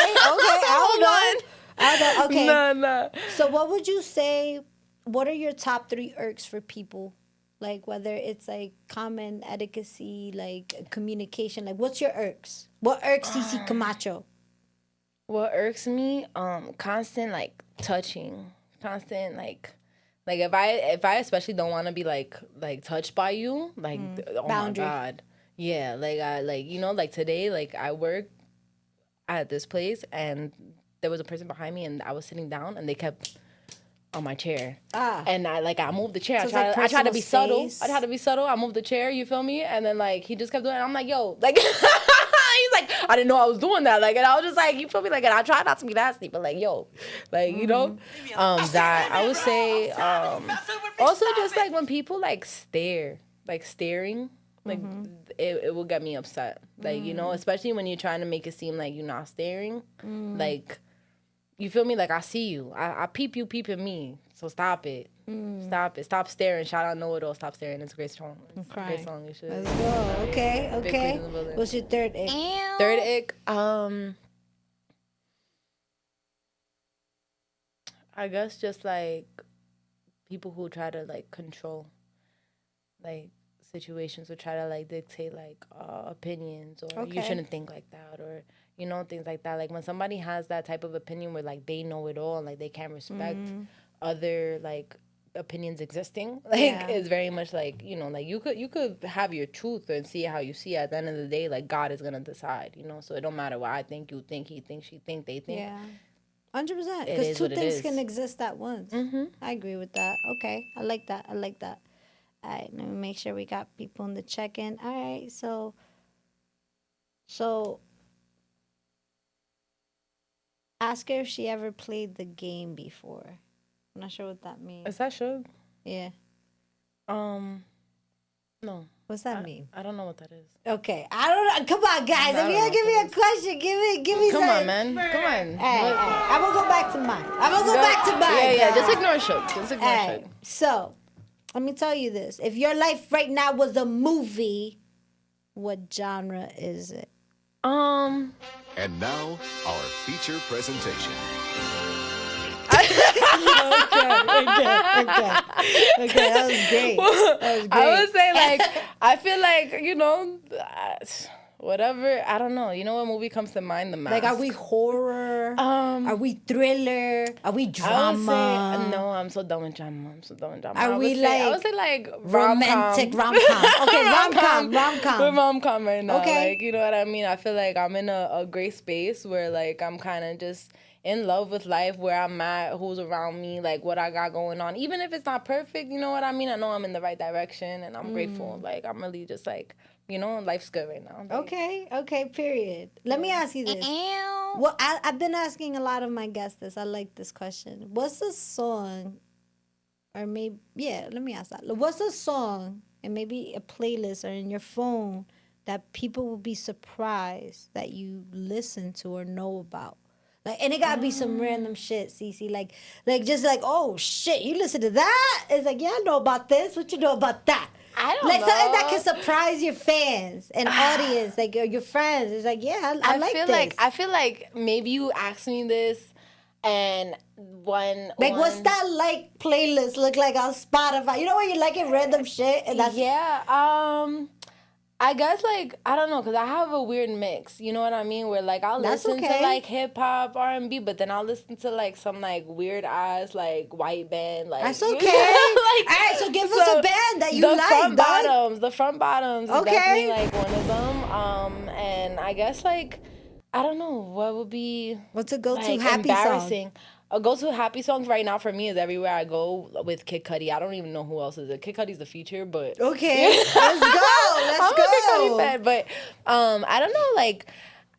I don't know. Okay. No. So what would you say, what are your top 3 irks for people? Like whether it's like common etiquette, like communication, like what's your irks? What irks Cece Camacho? What irks me, constant like touching, constant like if I especially don't want to be like touched by you, like oh Boundary. my God, yeah, like I like today, like I work at this place and there was a person behind me and I was sitting down and they kept on my chair, and I moved the chair. So I tried to be subtle. space. I moved the chair. You feel me? And then like he just kept doing it. I'm like, yo, like He's like, I didn't know I was doing that. Like, and I was just like, you feel me? Like, and I try not to be nasty, but like, yo, like, you know, that I would say, also just like when people like stare, like staring, like it will get me upset. Like, you know, especially when you're trying to make it seem like you're not staring, like, you feel me? Like, I see you. I peep you peeping me. So stop it. Stop it. Stop staring. Shout out Know It All. Stop staring. It's a great song. It's a great song. You should. Let's go. Okay, okay. What's your third ick? Third ick, I guess just like people who try to like control like situations or try to like dictate like opinions or you shouldn't think like that or you know things like that. Like when somebody has that type of opinion where like they know it all and like they can't respect other like opinions existing, like it's very much like, you know, like you could have your truth and see how you see it. At the end of the day, like God is gonna decide, you know, so it don't matter what I think, you think, he thinks, she think, they think. 100%, because two things can exist at once. I agree with that. Okay, I like that. All right, let me make sure we got people in the check-in. All right, so ask her if she ever played the game before. I'm not sure what that means. Is that Suge? Yeah. No. What's that mean? I don't know what that is. Okay, I don't know. Come on, guys. If you're gonna give me a question, give me Come something. on, man. Come on. All right. I'm gonna go back to mine. Yeah. Just ignore Suge. Just ignore Suge. So, let me tell you this. If your life right now was a movie, what genre is it? And now, our feature presentation. Okay, that was great. I would say, like, I feel like, you know, whatever. I don't know. You know what movie comes to mind? The Mask. Like, are we horror? Are we thriller? Are we drama? I would say, no, I'm so done with drama. I would say like romantic rom-com. Okay, rom-com. We're rom-com right now. Okay. Like, you know what I mean? I feel like I'm in a great space where, like, I'm kind of just in love with life, where I'm at, who's around me, like what I got going on. Even if it's not perfect, you know what I mean? I know I'm in the right direction and I'm grateful. Like, I'm really just like, you know, life's good right now. Like, Okay, period. Let me ask you this. Well, I've been asking a lot of my guests this. I like this question. What's a song, or maybe, let me ask that. What's a song, and maybe a playlist or in your phone, that people will be surprised that you listen to or know about? Like, and it gotta be some random shit, Cece. Like just like, oh shit, you listen to that? It's like, yeah, I know about this. What you know about that? I don't like know. Something that can surprise your fans and audience, like your friends. It's like, yeah, I like this. I feel like maybe you asked me this, and what's that like playlist look like on Spotify? You know when you like it random shit, and that's I guess, like, I don't know, because I have a weird mix, you know what I mean? Where, like, I'll listen to, like, hip-hop, R&B, but then I'll listen to, like, some, like, weird-ass, like, white band, like... That's okay. Like, all right, so give us a band that you like, The Front Bottoms is definitely, like, one of them. And I guess, like, I don't know, what would be... What's a go-to like, happy embarrassing? song? A go-to happy song right now for me is Everywhere I Go with Kid Cudi. I don't even know who else is it. Kid Cudi's the feature, but... Okay, let's go. I'm a Kid Cudi fan, but I don't know, like,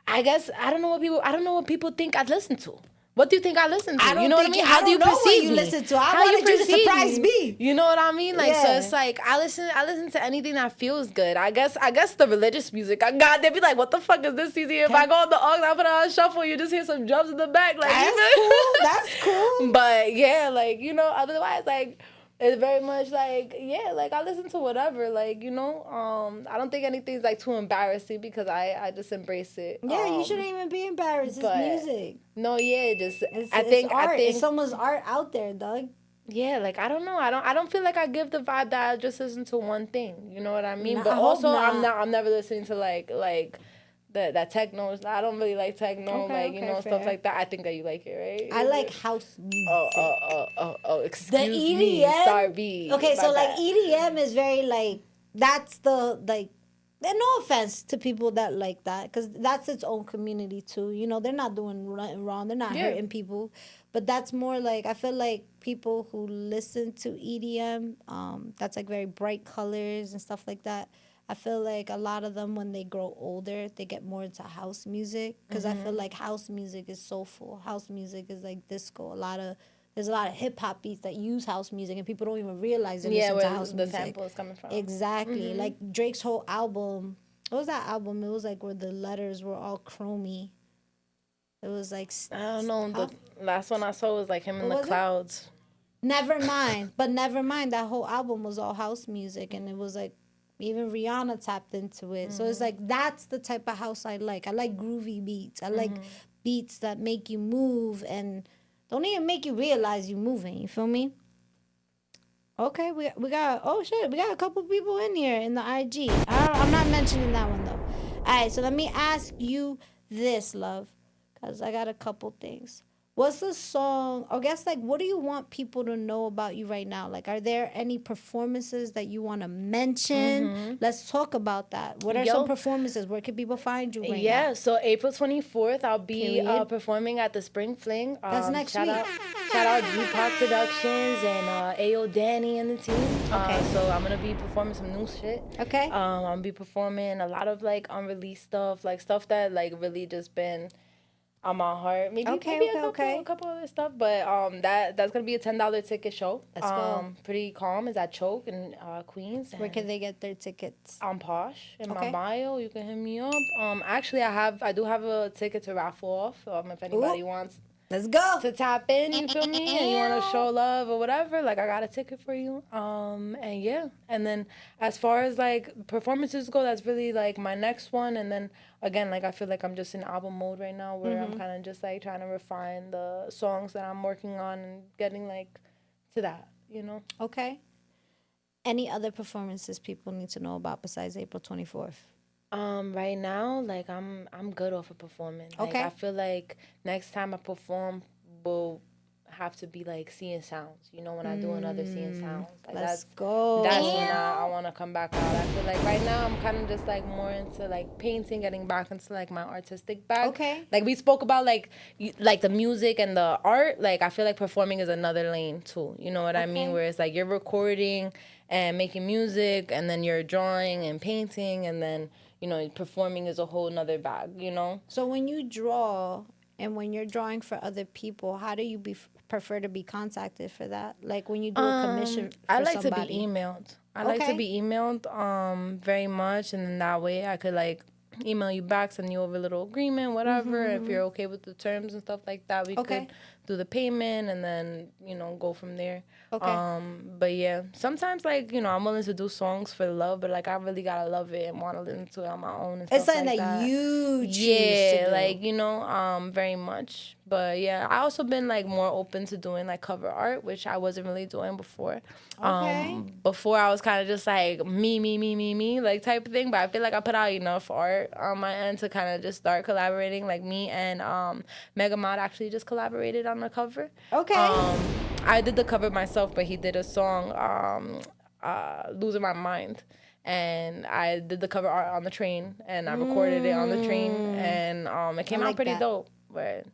I guess, I don't know what people think I'd listen to. What do you think I listen to? You know what I mean? How do you perceive me? You listen to? I wanted you to surprise me. You know what I mean? Like, so it's like I listen to anything that feels good. I guess the religious music. God, they'd be like, what the fuck is this, Cece? If I go on the aux, I put it on shuffle, you just hear some drums in the back. Like, That's cool. But yeah, like, you know, otherwise, like, it's very much like, yeah, like, I listen to whatever, like, you know, I don't think anything's, like, too embarrassing because I just embrace it. Yeah, you shouldn't even be embarrassed. It's music. No, yeah, I think someone's art out there, dog. Yeah, like, I don't know. I don't feel like I give the vibe that I just listen to one thing. You know what I mean? But also, I'm never listening to, like that techno. I don't really like techno, you know, fair. Stuff like that. I think that you like it, right? I like house music. Excuse me. Sorry. Okay, so like EDM is very like, that's the like, and no offense to people that like that, because that's its own community too. You know, they're not doing nothing wrong. They're not hurting people. But that's more like, I feel like people who listen to EDM, that's like very bright colors and stuff like that. I feel like a lot of them, when they grow older, they get more into house music because I feel like house music is soulful. House music is like disco. There's a lot of hip hop beats that use house music, and people don't even realize they listen to where house the music. sample is coming from. Exactly. Like Drake's whole album. What was that album? It was like where the letters were all chromy. It was like I don't know. The last one I saw was like him in the was it? clouds. Never mind. But never mind. That whole album was all house music, and it was like even Rihanna tapped into it. So it's like that's the type of house I like. I like groovy beats. I like beats that make you move and don't even make you realize you're moving. You feel me? Okay, we got we got a couple people in here in the IG. I'm not mentioning that one though. All right, so let me ask you this, love, because I got a couple things. What's the song, or guess like, what do you want people to know about you right now? Like, are there any performances that you want to mention? Let's talk about that. What are some performances? Where can people find you right now? Yeah, so April 24th, I'll be Period. performing at the Spring Fling. That's next week. Shout out G-Pop Productions and Ayo Danny and the team. Okay. So I'm going to be performing some new shit. Okay. I'm going to be performing a lot of like unreleased stuff, like stuff that like really just been on my heart. Maybe a couple other stuff, but that's gonna be a $10 ticket show. Let's go. Pretty calm. Is at Choke in Queens. Where can they get their tickets? On Posh in Okay. my bio. You can hit me up. Actually, I do have a ticket to raffle off. If anybody wants Let's go. to tap in, you feel me, and you want to show love or whatever, like I got a ticket for you. And yeah, and then as far as like performances go, that's really like my next one. And then again, like I feel like I'm just in album mode right now, where I'm kind of just like trying to refine the songs that I'm working on and getting like to that, you know. Okay. Any other performances people need to know about besides April 24th? Right now, like I'm good off of performing. Like, Okay. I feel like next time I perform will have to be like seeing sounds. You know, when I do another seeing sounds. Like Let's go. That's when I want to come back out. I feel like right now I'm kind of just like more into like painting, getting back into like my artistic bag. Okay. Like we spoke about like like the music and the art. Like I feel like performing is another lane too. You know what I mean? Where it's like you're recording and making music, and then you're drawing and painting, and then you know performing is a whole nother bag. You know. So when you draw and when you're drawing for other people, how do you prefer to be contacted for that? Like when you do a commission for I like somebody. to be emailed. I like to Okay. be emailed very much, and then that way I could like email you back, send you over a little agreement, whatever. If you're okay with the terms and stuff like that, we Okay. could do the payment and then you know go from there. Okay. But yeah, sometimes like you know I'm willing to do songs for love, but like I really gotta love it and want to listen to it on my own and stuff It's something like that that. you choose to Yeah, do. like you know, very much. But yeah, I also been like more open to doing like cover art, which I wasn't really doing before. Okay. Before I was kind of just like me, like type of thing. But I feel like I put out enough art on my end to kind of just start collaborating. Like me and Mega Mod actually just collaborated on the cover. Okay. I did the cover myself, but he did a song, Losing My Mind. And I did the cover art on the train, and I recorded it on the train, and it came like out pretty that. dope. But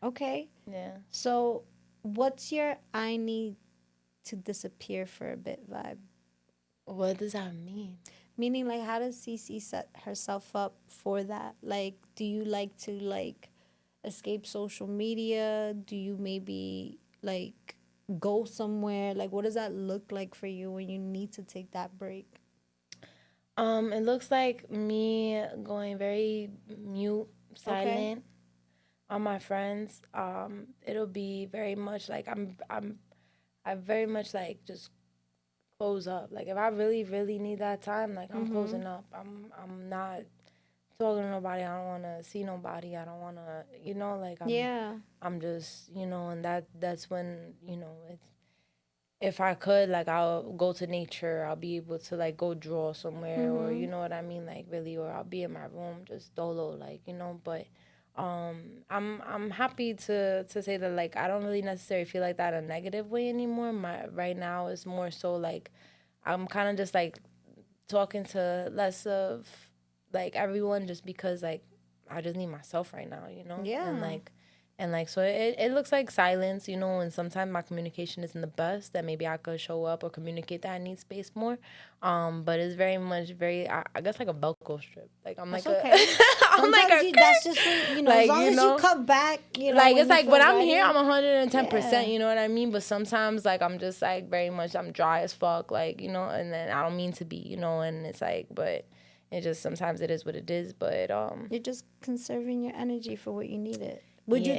Okay. yeah. So what's your I need to disappear for a bit vibe? What does that mean? Meaning, like, how does Cece set herself up for that? Like, do you like to, like, escape social media? Do you maybe, like, go somewhere? Like, what does that look like for you when you need to take that break? It looks like me going very mute, silent on my friends. It'll be very much like I very much like just close up. Like if I really, really need that time, like I'm closing up. I'm not talking to nobody. I don't want to see nobody. I don't want to, you know, like I'm just, you know, and that's when, you know, it's, if I could, like I'll go to nature. I'll be able to like go draw somewhere, or you know what I mean, like really, or I'll be in my room just dolo, like you know. But I'm happy to say that like I don't really necessarily feel like that in a negative way anymore. My right now is more so like I'm kind of just like talking to less of like everyone, just because like I just need myself right now, you know. Yeah. And like And like, so it looks like silence, you know, and sometimes my communication isn't the best, that maybe I could show up or communicate that I need space more. But it's very much I guess like a Velcro strip. Like I'm That's like okay. I'm like Sometimes that's just, you know, like, as long you as know, you come back, you know. like, it's you like feel when I'm ready. here, I'm 110%, Yeah. you know what I mean? But sometimes, like, I'm just, like, very much, I'm dry as fuck, like, you know, and then I don't mean to be, you know, and it's like, but it just, sometimes it is what it is, but, You're just conserving your energy for what you needed. Would you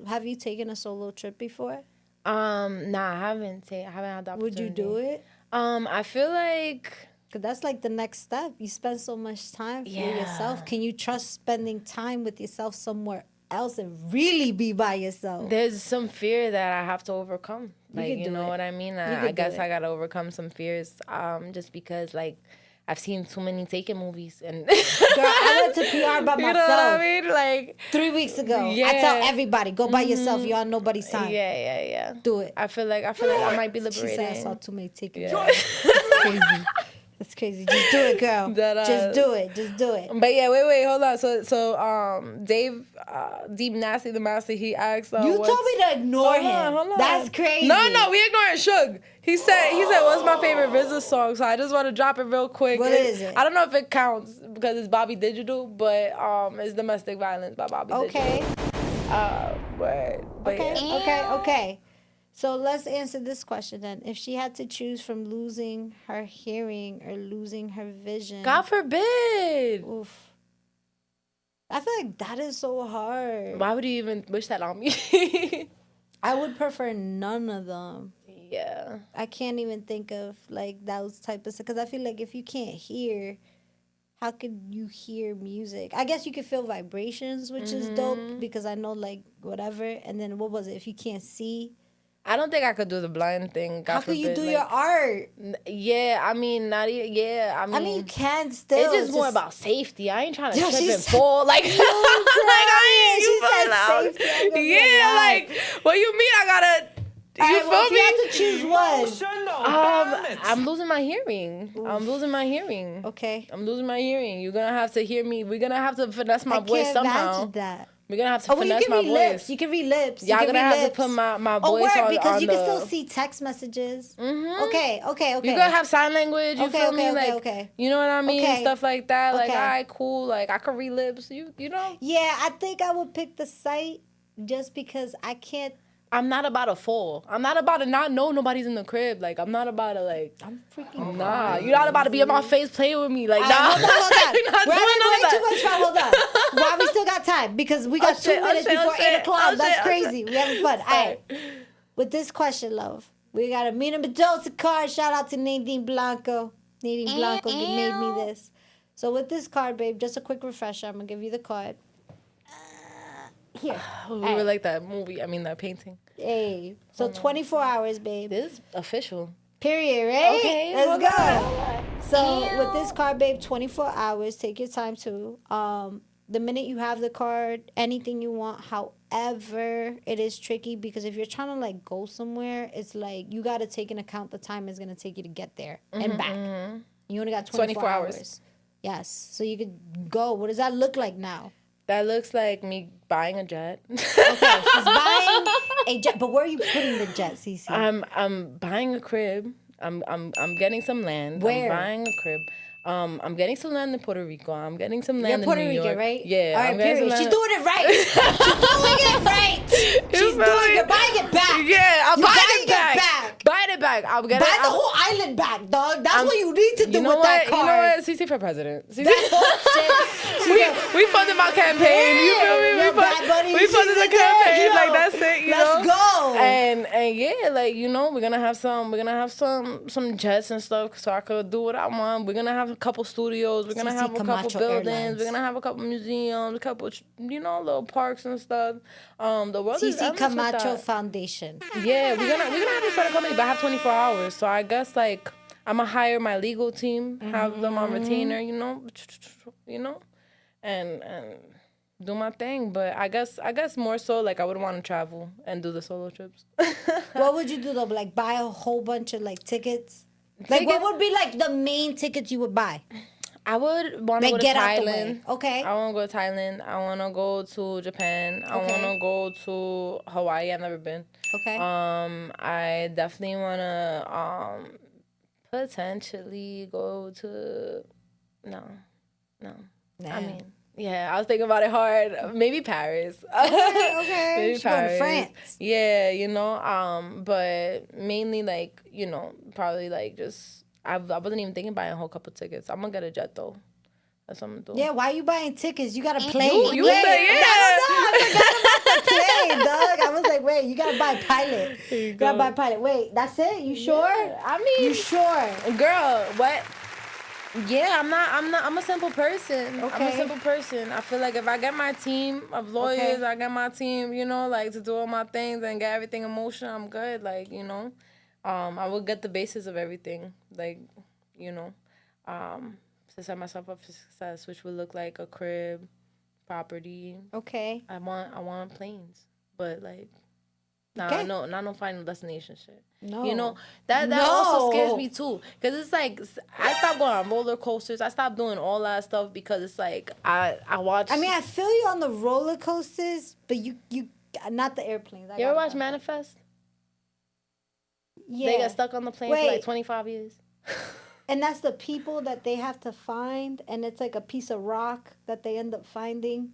have you taken a solo trip before? Nah, I haven't had the opportunity. Would you do it? I feel like... Because that's like the next step. You spend so much time for yourself. Can you trust spending time with yourself somewhere else and really be by yourself? There's some fear that I have to overcome. Like, could you do know it. what I mean? You I could do guess it. I got to overcome some fears just because, like, I've seen too many Taken movies. And Girl, I went to PR by myself. You know what I mean? Like 3 weeks ago. I Yeah. tell everybody, go by yourself. You're on nobody's time. Yeah. Do it. I feel like I might be She liberated. said I saw too many tickets. Yeah. It's crazy. It's crazy. Just do it, girl. That, Just do it. Just do it. But yeah, wait, hold on. So Dave, Deep Nasty the Master, he asked. You told me to ignore him. Hold on. That's crazy. No, we ignoring Suge. He said, what's my favorite RZA song? So I just want to drop it real quick. What is it? I don't know if it counts because it's Bobby Digital, but it's Domestic Violence by Bobby Okay. Digital. But Okay. So let's answer this question then. If she had to choose from losing her hearing or losing her vision. God forbid. Oof. I feel like that is so hard. Why would you even wish that on me? I would prefer none of them. Yeah. I can't even think of like those type of stuff. Because I feel like if you can't hear, how could you hear music? I guess you could feel vibrations, which is dope. Because I know like whatever. And then what was it? If you can't see. I don't think I could do the blind thing. God How could you forbid, do like, your art? Yeah, I mean, not even. Yeah, I mean, you can still. it's just more about safety. I ain't trying to Yeah, trip she and said- fall. Like, like I ain't. She You said feel out. safety, I'm gonna be Yeah, alive. like what you mean? I gotta. You All right, feel well, if me? you had to choose one. I'm losing my hearing. I'm losing my hearing. Okay. I'm losing my hearing. You're gonna have to hear me. We're gonna have to finesse my I voice can't somehow. imagine that. We're gonna have to Oh, well, you finesse can my read voice. lips. You can read lips. Y'all you can gonna read have lips. to put my Oh, voice word, on because you the. can still see text messages. Mm-hmm. Okay. You gotta have sign language. You feel me? Like, Okay. you know what I mean? Okay. Stuff like that. Like, Okay. all right, cool. Like, I could read lips. You know? Yeah, I think I would pick the sight just because I can't. I'm not about to fall. I'm not about to not know nobody's in the crib. Like, I'm not about to, like, I'm freaking. nah. You're not about to be in my face playing with me. Like, nah. Hold on. You're not We're doing none of having way too that. much fun. Hold on. Why we still got time? Because we got 2 minutes before 8 o'clock. That's crazy. We having fun. All right. With this question, love, we got a Mina Mendoza card. Shout out to Nadine Blanco. Nadine Blanco made me this. So with this card, babe, just a quick refresher. I'm gonna give you the card. Here. We were like that movie. I mean, that painting. Hey. So 24 hours, babe. This is official. Period, right? Okay, Let's hold go. on. So with this card, babe, 24 hours. Take your time too. The minute you have the card, anything you want. However, it is tricky because if you're trying to like go somewhere, it's like you got to take into account the time it's gonna take you to get there and back. You only got 24 hours. Yes. So you could go. What does that look like now? That looks like me buying a jet. Okay, she's buying a jet. But where are you putting the jet, Cece? I'm buying a crib. I'm getting some land. Where? I'm buying a crib. I'm getting some land in Puerto Rico. I'm getting some land You're Puerto in New Rican, York. right? Yeah. All right, I'm getting period. some She's land- doing it right. She's doing it right. She's doing it. Buying it back. Yeah, I'm You're buying it back. back. Buying it back. I'm getting. Buy the whole island back, dog. That's what you need to do You know with what? that You know card. what? CC for president. CC. That whole shit. we funded my campaign. You feel me? Yo, Bad Bunny, We funded the she's in there. campaign. Yo, Like that's it. You let's know? go. And yeah, like you know, we're gonna have some jets and stuff, so I could do what I want. We're gonna have a couple studios. We're gonna Cece have a couple Camacho buildings. Airlines. We're gonna have a couple museums, a couple little parks and stuff. The world is Cece endless with Camacho that. Foundation. Yeah, we're gonna have to start a company, but I have 24 hours, so I guess like I'm gonna hire my legal team, have them on retainer, you know, and do my thing. But I guess more so like I would want to travel and do the solo trips. What would you do though? Like buy a whole bunch of like tickets? Like what would be like the main tickets you would buy? I would want to Like, go to get out the way. Thailand. Okay. I want to go to Thailand. I want to go to Japan. I Okay. want to go to Hawaii. I've never been. Okay. I definitely want to potentially go to no. Nah. I mean, yeah, I was thinking about it hard. Maybe Paris. Okay. Maybe She's going to Paris. France. Yeah, you know. But mainly like, you know, probably like just I wasn't even thinking buying a whole couple tickets. I'm gonna get a jet though. That's what I'm gonna do. Yeah, why are you buying tickets? You got to play. You Wait, said, yeah. I forgot about the plane, dog. I was like, wait, you got to buy pilot. You got to buy pilot. Wait, that's it? You sure? Yeah, I mean, You sure? girl, what? Yeah, I'm a simple person. I'm Okay. a simple person. I feel like if I get my team of lawyers, Okay. I get my team, you know, like to do all my things and get everything in motion, I'm good. Like, you know, I will get the basis of everything. Like, you know, to set myself up for success, which would look like a crib, property. Okay. I want planes, but like, nah, Okay. not no final destination shit. No. You know, that No. also scares me too. Because it's like, I stopped going on roller coasters. I stopped doing all that stuff because it's like, I watch. I mean, I feel you on the roller coasters, but you not the airplanes. You ever watch Manifest? Yeah. They got stuck on the plane for Wait. like 25 years. And that's the people that they have to find, and it's like a piece of rock that they end up finding.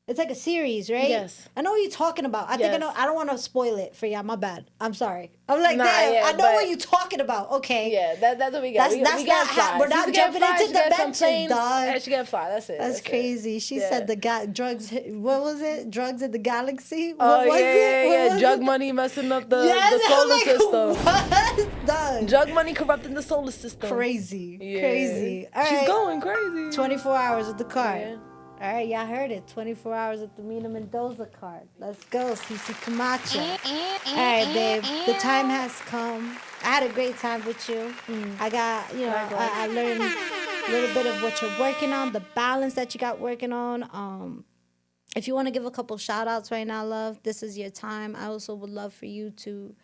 It's like a series, right? Yes. I know what you're talking about. I think I Yes. know. I don't want to spoil it for y'all. My bad. I'm sorry. I'm like, Nah, damn, yeah, I know but- what you're talking about. Okay. Yeah, that's what we got. That's we got not fly. we're not She get jumping fly, into she get some dimensions, planes, dog. And she get fly. That's it. That's it. crazy. She Yeah. said the drugs. What was it? Drugs in the galaxy. Oh, What was yeah, it? What yeah. was Drug it? money messing up the Yes, I'm solar like, system. What? Dog. Drug money corrupting the solar system. Crazy. Yeah. Crazy. All She's right. going crazy. 24 hours at the card. Yeah. All right, y'all heard it. 24 hours at the Mina Mendoza card. Let's go, Cece Camacho. All right, babe. The time has come. I had a great time with you. I got, you know, I learned a little bit of what you're working on, the balance that you got working on. If you want to give a couple shout outs right now, love, this is your time. I also would love for you to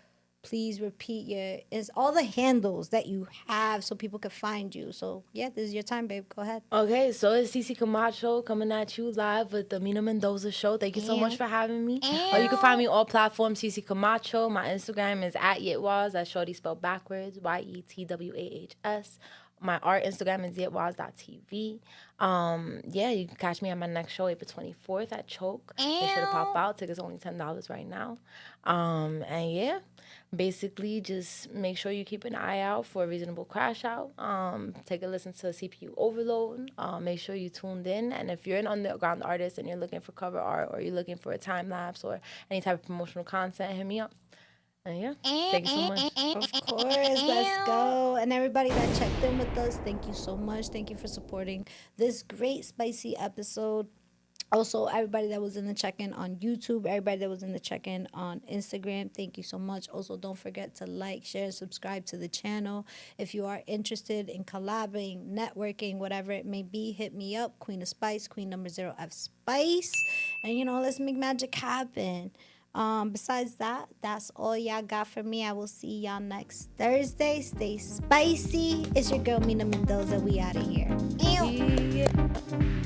please repeat all the handles that you have so people can find you. So, yeah, this is your time, babe. Go ahead. Okay, so it's Cece Camacho coming at you live with the Mina Mendoza Show. Thank you so much for having me. You can find me on all platforms, Cece Camacho. My Instagram is @Yitwaz. That's shorty spelled backwards, YETWAHS. My art Instagram is yitwaz.tv. Yeah, you can catch me at my next show, April 24th at Choke. Make sure to pop out. Tickets only $10 right now. And yeah, basically just make sure you keep an eye out for Reasonable Crashout. Take a listen to CPU Overload. Make sure you tuned in. And if you're an underground artist and you're looking for cover art or you're looking for a time lapse or any type of promotional content, hit me up. And yeah, thank you so much. Of course, let's go. And everybody that checked in with us, thank you so much. Thank you for supporting this great spicy episode. Also, everybody that was in the check-in on YouTube, everybody that was in the check-in on Instagram, thank you so much. Also, don't forget to like, share, and subscribe to the channel. If you are interested in collabing, networking, whatever it may be, hit me up, Queen of Spice, Queen number 0F Spice. And, you know, let's make magic happen. Besides that, that's all y'all got from me. I will see y'all next Thursday. Stay spicy. It's your girl, Mina Mendoza. We out of here. Ew. Yeah.